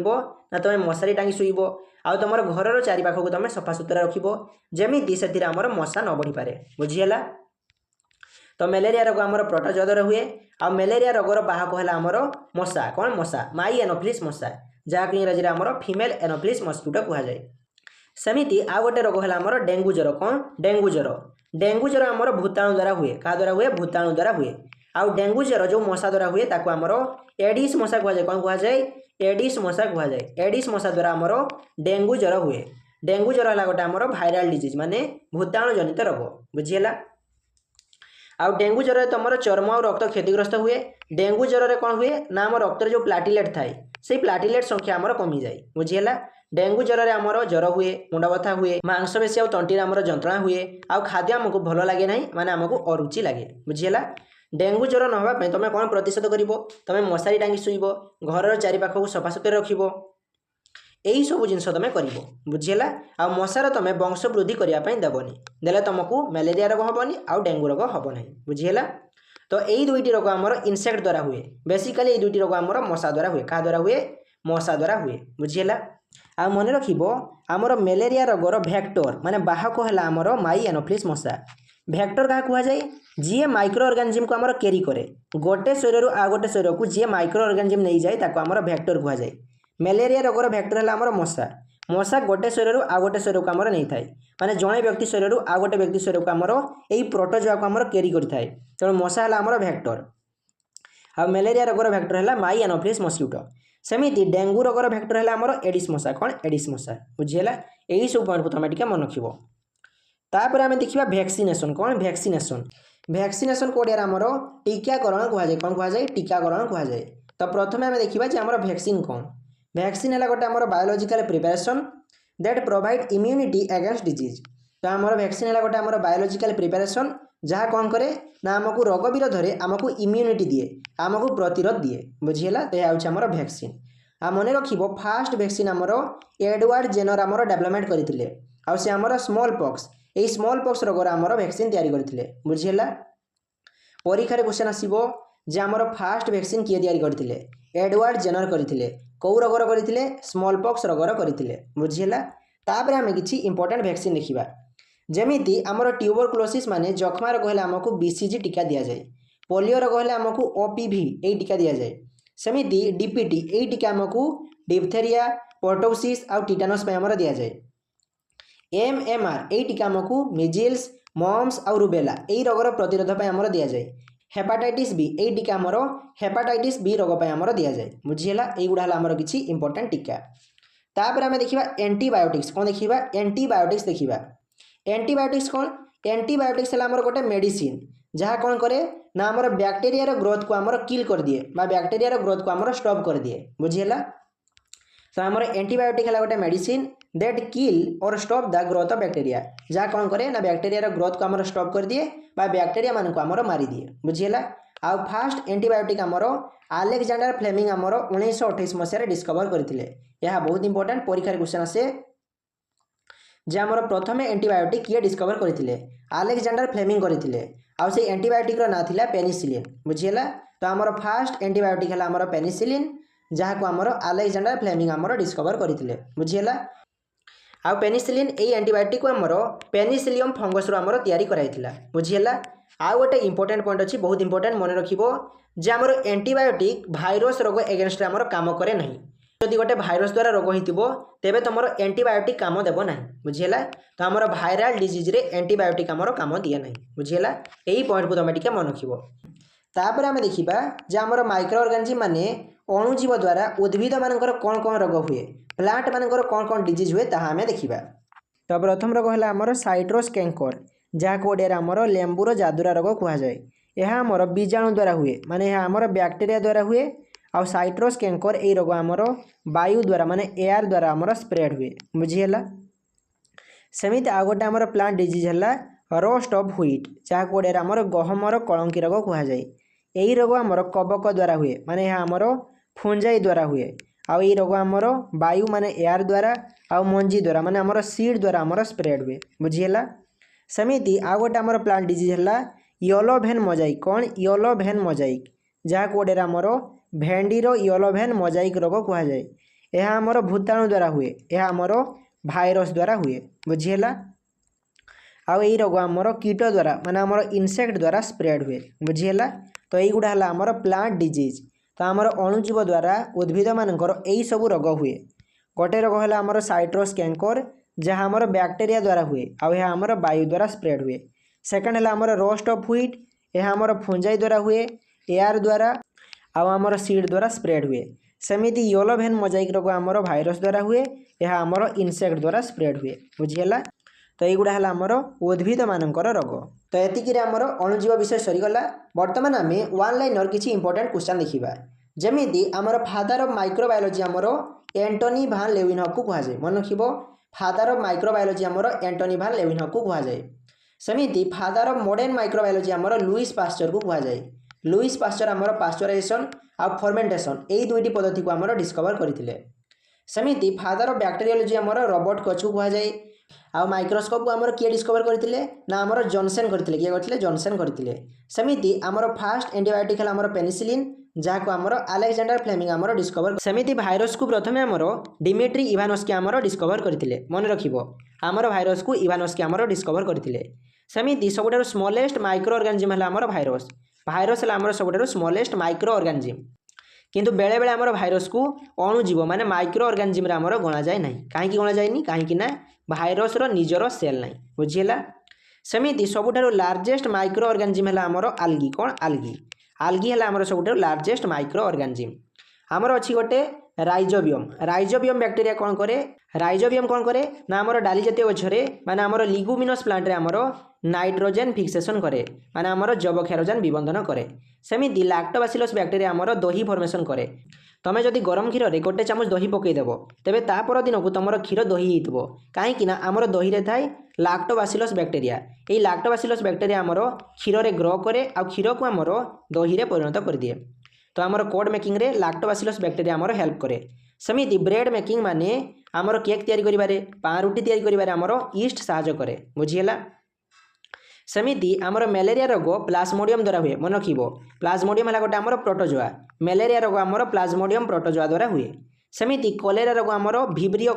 ना तुम मशारी टांगी शुइब आउ तुम घर चारिपाख को तुम सफा सुतरा रखिब जमी से आमर मशा न बढ़ी पारे बुझीगला। तो मलेरिया रोग आमर प्रोटोजोआ हुए आ मलेरिया रोगर बाहक है आमर मशा कौन मशा माई एनोफिलिस मशा जहाँकि इंग्राजी आमर फीमेल एनोफिलिस मस्किटो कहुए। सेमिति आ गोटे रोग है आमर डेंगू ज्वर कौन डेंगू ज्वर आमर भूताणु द्वारा हुए क्या द्वारा हुए भूताणु द्वारा हुए। आउ डेंगू ज्वर जो मशा द्वारा हुए ताको आमर एडिस मशा कहुए कौन कहुए एडिस मशा कहुए। एडिस मशा द्वारा आमर डेंगू ज्वर हुए। डेंगू ज्वर है गोटे आमर भाइराल डिजीज माने भूताणु जनित रोग बुझीगला। आउ डेंगू ज्वर तुम चर्म और रक्त क्षतिग्रस्त हुए। डेंगू ज्वर कौन हुए ना आम रक्त जो प्लाटिलेट थाए से प्लाटिलेट संख्या आमर कमी जाए बुझीगला। डेंगू ज्वर में आमर ज्वर हुए मुंड बथा हुए मांसपेशी और तंटी आमर जंत्रणा हुए आउ खाद्य आमको भल लगे ना माने आमको अरुचि लगे बुझीगला। डेंगू ज्वर न होगा तुम कौन प्रतिशोध कर तुम मशारी टांगी शुइब घर चारिपाख को सफासुतरा रखिब यही सब जिन तुम कर बुझीगला। आ मशार तुम वंश वृद्धि करने देवनी देले तुमको मलेरिया रोग हेनी आउ डेंगू रोग हम ना बुझीगला। तो यही दुईटी रोग आमर इनसेक्ट द्वारा हुए बेसिकाली दुईटी रोग आमर मशा द्वारा हुए क्या द्वारा हुए मशा द्वारा हुए बुझीगला। आ मन रखिबो आमर मलेरिया रोगर भेक्टर माने बाहक है आमर माई एनोफिलिस मशा। भेक्टर क्या कहुए जी माइक्रो ऑर्गेनिज्म को आमर कैरी करे गोटे शरीर आ गोटे शरीर को जी माइक्रो ऑर्गेनिज्म नहीं जाए ताको आमर भेक्टर कहुए। मलेरिया रोगर भेक्टर है आमर मशा। मशा गोटे शरीर आ गोटे शरीर को आमर नहीं थाए माने जड़े व्यक्ति शरीर आ गोटे व्यक्ति शरीर को आमर यही प्रोटोजोआ को आमर कैरी करथाए तेणु मशा है आमर भेक्टर। आ मलेरिया रोगर भेक्टर है माई एनोफिलिस मस्किटो। सेमिति डेंगू रोगर भेक्टर है आमर एडिस मशा कौन एडिस मशा बुझीगला। यही सब पॉइंट को तुम टिके मन रखिबो। तापर आमे देखिबा वैक्सीनेशन कौन वैक्सीनेशन। वैक्सीनेशन कोडिया आमर टीकाकरण कहुए कौन कहुए टीकाकरण कहुए। तो प्रथम आमे देखिबा जे आमर वैक्सीन कौन। वैक्सीन है गोटे आमर biological preparation that provide immunity against disease. तो आमर वैक्सीन है गोटे आमर बायोलॉजिकल प्रिपरेशन जहाँ कौन करे ना आमको रोग विरोध में आमको इम्यूनिटी दिए आमको प्रतिरोध दिए बुझीगला। तो यह आमर वैक्सीन। आ मन रखिबो फास्ट वैक्सीन आमर एडवर्ड जेनर आमर डेवलपमेंट करथिले आ से आमर स्मॉल पॉक्स यही स्मॉल पॉक्स रोगर आमर वैक्सीन तैयारी करथिले बुझीगला। परीक्षा रे क्वेश्चन आसीबो जे आमर फास्ट वैक्सीन किए तैयारी करथिले एडवर्ड जेनर करथिले कौ रोगर करथिले स्मॉल पॉक्स रोगर करथिले बुझीगला। तापर आमे किछि इंपोर्टेंट वैक्सीन देखिबा जेमिति आमर ट्यूबरकुलोसिस माने जखमा रोग हेले आमको बीसीजी टीका दिया जाए। पोलियो रोग हेले आमको ओपीवी यही टीका दिया जाए। सेमिति डीपीटी यही टीका आमको डिप्थेरिया पर्टोसिस आउ टिटानस पे आमर दिया जाए। एमएमआर यही टीका आमको मिजिल्स मम्स आउ रुबेला यही रोगर प्रतिरोध पे आमर दिया जाए। हेपाटाइटिस बी यही टीका आमर हेपाटाइटिस बी रोग पे आमर दिया जाए बुझीगला। यही गुडा आमर किछि इंपोर्टेंट टीका। तापर आमे देखिबा एंटीबायोटिक्स कौन देखिबा एंटीबायोटिक्स देखिबा। एंटीबायोटिक्स कौन एंटीबायोटिक्स है आमर गोटे मेडिसिन जहाँ कौन करे ना आमर बैक्टेरिया ग्रोथ को आमर किल कर दिए बा बैक्टेरिया ग्रोथ को आमर स्टॉप कर दिए बुझीगला। तो आमर एंटीबायोटिक है गोटे मेडिसिन दैट किल और stop the growth of bacteria जहाँ कौन करे ना बैक्टेरिया ग्रोथ को आमर स्टॉप कर दिए बा बैक्टेरिया मान को आमर मारी दिए बुझीगला। आउ फास्ट एंटीबायोटिक आमर अलेक्जेंडर फ्लेमिंग आमर 1928 मसीह डिस्कवर करथिले। यह बहुत इंपोर्टेंट परीक्षा क्वेश्चन आसे जे आमर प्रथम एंटीबायोटिक किए डिस्कवर करथिले अलेक्जेंडर फ्लेमिंग करथिले आउ से एंटीबायोटिक रो ना थिला पेनिसिलिन बुझीगला। तो आमर फास्ट एंटीबायोटिक है आमर पेनिसिलिन जहाँ को आमर अलेक्जेंडर फ्लेमिंग आमर डिस्कवर करथिले बुझीगला। आउ पेनिसिलिन यही एंटीबायोटिक को आमर पेनिसिलियम फंगस रो आमर तैयारी कराइथिला बुझीगला। आउ गोटे इंपोर्टेंट पॉइंट अच्छी बहुत इंपोर्टेंट मन रखिबो जे आमर एंटीबायोटिक भाइरस रोग एगेंस्ट आमर काम करे नहीं। जदि गोटे भाइरस द्वारा रोग होइतिबो तेबे तुमर एंटीबायोटिक काम देबो नहीं बुझीगला। तो आमर भाइराल डिजीज रे एंटीबायोटिक आमर काम दिए नहीं बुझीगला। यही पॉइंट को तुम टिके मन रखिबो। तापर आमे देखिबा जे आमर माइक्रो ऑर्गेनिज्म माने अणुजीव द्वारा उद्भिद मानकर कौन कौन रोग हुए प्लांट मानकर कौन कौन डिजीज हुए ताहा आमे देखिबा। तो प्रथम रोग है आमर साइट्रोस कैंकर जहाँ को ओडिया आमर लेंबुर जादुरा रोग कहुए। यह आमर बीजाणु द्वारा हुए माने यह आमर बैक्टेरिया द्वारा हुए। आउ साइट्रोस कैंकर यही रोग आमर वायु द्वारा माने एयर द्वारा आमर स्प्रेड हुए बुझीगला। सेमिति आ गोटे आमर प्लांट डिजीज है रोस्ट ऑफ व्हीट जहाँ को ओडिया आमर गहमर कलंकी रोग कहुए। यही रोग आमर कबक द्वारा हुए माने यह आमर फुंजाई द्वारा हुए। आउ यही रोग आमर वायु माने एयर द्वारा आउ मंजी द्वारा माने आमर सीड द्वारा आमर स्प्रेड हुए बुझीगला। सेमिति आ गोटे आमर प्लांट डिजीज है येलो भेन मोजाइक कौन येलो भेन मोजाइक जहाँ को ओडिया आमर भेंडीर येलो भेन मोजाइक रोग कहुए। यह आमर भूताणु द्वारा हुए यह आमर भाइरस द्वारा हुए बुझीगला। आउ यही रोग आमर कीट द्वारा माने आमर इनसेक्ट द्वारा स्प्रेड हुए बुझीगला। तो यहीगुड़ा है आमर प्लांट डिजीज। तो आमर अणुजीव द्वारा उद्भिद मानकर यही सब रोग हुए। गोटे रोग है आमर साइट्रस कैंकर जहाँ आमर बैक्टेरिया द्वारा हुए आउ यह आमर वायु द्वारा स्प्रेड हुए। सेकेंड है आमर रोस्ट ऑफ व्हीट यह आमर फंजाई द्वारा हुए एयर द्वारा आउ आमर सीड द्वारा स्प्रेड हुए। सेमिति येलो भेन मोजाइक रोग आमर भाइरस द्वारा हुए यह आमर इनसेक्ट द्वारा स्प्रेड हुए बुझीगला। तो यहीगुड़ा है आमर उद्भिद मानकर रोग। तो एतिकी आमर अणुजीव विषय सरीगला। बर्तमान आम वन लाइनर किसी इंपोर्टेंट क्वेश्चन देखा जमीती आमर फादर ऑफ माइक्रोबायोलॉजी आमर एंटोनी भान लेविनहॉक को कहुए मन रखिबो। फादर ऑफ माइक्रोबायोलॉजी आमर एंटोनी भान लेविनहॉक को कहुए। सेमिति फादर ऑफ मॉडर्न माइक्रोबायोलॉजी आमर लुइस पास्चर को कहुए। लुइस पास्चर आमर पास्चराइजेशन और फर्मेंटेशन यही दुईटी पद्धति को आमर डिस्कवर करथिले। सेमिति फादर ऑफ बैक्टेरियोलॉजी आमर रॉबर्ट कच को कहुए। आ माइक्रोस्कोप को आमर किए डिस्कवर करथिले ना आमर जॉनसन करथिले किए करथिले जॉनसन करथिले। सेमिति आमर फास्ट एंटीबायोटिक है आमर पेनिसिलिन जहाँ को आमर अलेक्जेंडर फ्लेमिंग आमर डिस्कवर। सेमिति भाइरस को प्रथमे आमर डिमिट्री इवानोस्की आमर डिस्कवर करथिले मन रखिबो। आमर भाइरस को इवानोस्की आमर डिस्कवर करथिले। सेमिति सबुठारु स्मॉलेस्ट माइक्रो ऑर्गेनिज्म है आमर भाइरस। भाइरस है आमर सबुठारु स्मॉलेस्ट माइक्रो ऑर्गेनिज्म किंतु बेले बेले आमर भाइरस को अणुजीव माने माइक्रो ऑर्गेनिज्म आमर गणा जाए नहीं। कहीं गणा जाए कहीं भाइरस निजर सेल नहीं बुझीगला। सेमिति सबुठारु लार्जेस्ट माइक्रो ऑर्गेनिज्म है आमर आल्गी कौन आल्गी आल्गी है आमर सबुठारु लार्जेस्ट माइक्रो ऑर्गेनिज्म। आमर अच्छी गोटे राइजोबियम राइजोबियम बैक्टेरिया कौन करे राइजोबियम कौन करे ना आमर डाली जातीय गछरे माने आमर लिगुमिनस प्लांट रे आमर नाइट्रोजेन फिक्सेशन करे माने आमर जैवक्षारोजन विबंधन करे। सेमिति लैक्टोबासिलस बैक्टेरिया आमर दही फॉर्मेशन करे। तमें जदि गरम क्षीर में गोटे चामच दही पकईदेव तेरे तापर दिन को तुम क्षीर दही हो कहीं आमर दही रे थाए लैक्टोबासिलस बैक्टेरिया। यही लैक्टोबासिलस बैक्टेरिया आमर क्षीर में ग्रो करे आ क्षीर को आमर दही रे परिणत कर दिए। तो आमर कोड मेकिंग रे लैक्टोबासिलस बैक्टेरिया आमर हेल्प करे। सेमिति ब्रेड मेकिंग माने आमर केक तैयारी करिबारे पाउरुटी तैयारी करिबारे आमर ईस्ट सहायता करे बुझीगला। सेमिति आमर मलेरिया रोग प्लाज्मोडियम द्वारा हुए मन रखिबो। प्लाज्मोडियम है गोटे आमर प्रोटोजोआ मलेरिया रोग आमर प्लाज्मोडियम प्रोटोजोआ द्वारा हुए। सेमिति कलेरा रोग आमर भिब्रियो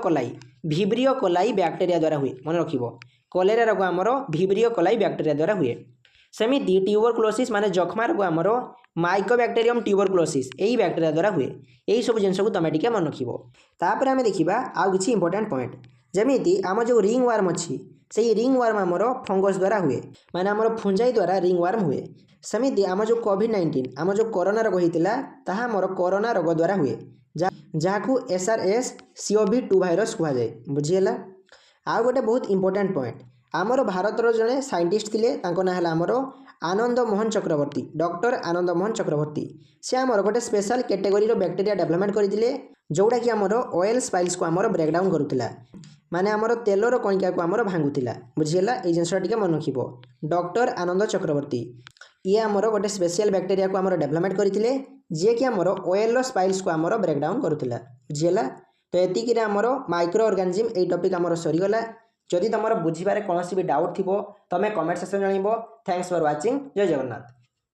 कोलाई बैक्टेरिया द्वारा हुए मन रखिबो। कलेरा रोग आमर भिब्रियो कोलाई बैक्टेरिया द्वारा हुए। सेमिति ट्यूबरकुलोसिस माने जखमा रोग आमर माइकोबैक्टेरियम ट्यूबरकुलोसिस यही बैक्टेरिया द्वारा हुए। यही सब जिनस को तुम टिके मन रखिबो। तापर आमे देखिबा आउ किछि इंपोर्टेंट पॉइंट जमीती आम जो रिंग वर्म अच्छी से रिंग वर्म आमर फंगस द्वारा हुए माने आमर फुंजाई द्वारा रिंग वर्म हुए। सेमिति आम जो कोविड-19 आम जो कोरोना रोग होता ताहा आमर कोरोना रोग द्वारा हुए जहाँ को SARS-CoV-2 भाइरस कहुए बुझीगला। आउ गोटे बहुत इंपोर्टेंट पॉइंट आमर भारतर जड़े साइंटिस्ट थिले तांको ना है आमर आनंद मोहन चक्रवर्ती डॉक्टर आनंद मोहन चक्रवर्ती। से आमर गोटे स्पेशल कैटेगोरी रो बैक्टेरिया डेवलपमेंट करथिले जोड़ा कि आमर ऑयल स्पाइल्स को आमर ब्रेकडाउन करुला माने आमर तेलर कणिका को आमर भांगुला बुझीगला। ये जिनसा टिके मन रखिबो डॉक्टर आनंद चक्रवर्ती ये आमर गोटे स्पेशल बैक्टेरिया को आमर डेवलपमेंट करथिले जे कि आमर ऑयल स्पाइल्स को आमर ब्रेकडाउन करुला बुझीगला। तो एतिकी आमर माइक्रो ऑर्गेनिज्म ए टॉपिक आमर सरीगला। जदि तुम बुझे कौन भी डाउट थी तुम्हें कमेंट सेक्शन जानव। Thanks for watching. जय जगन्नाथ।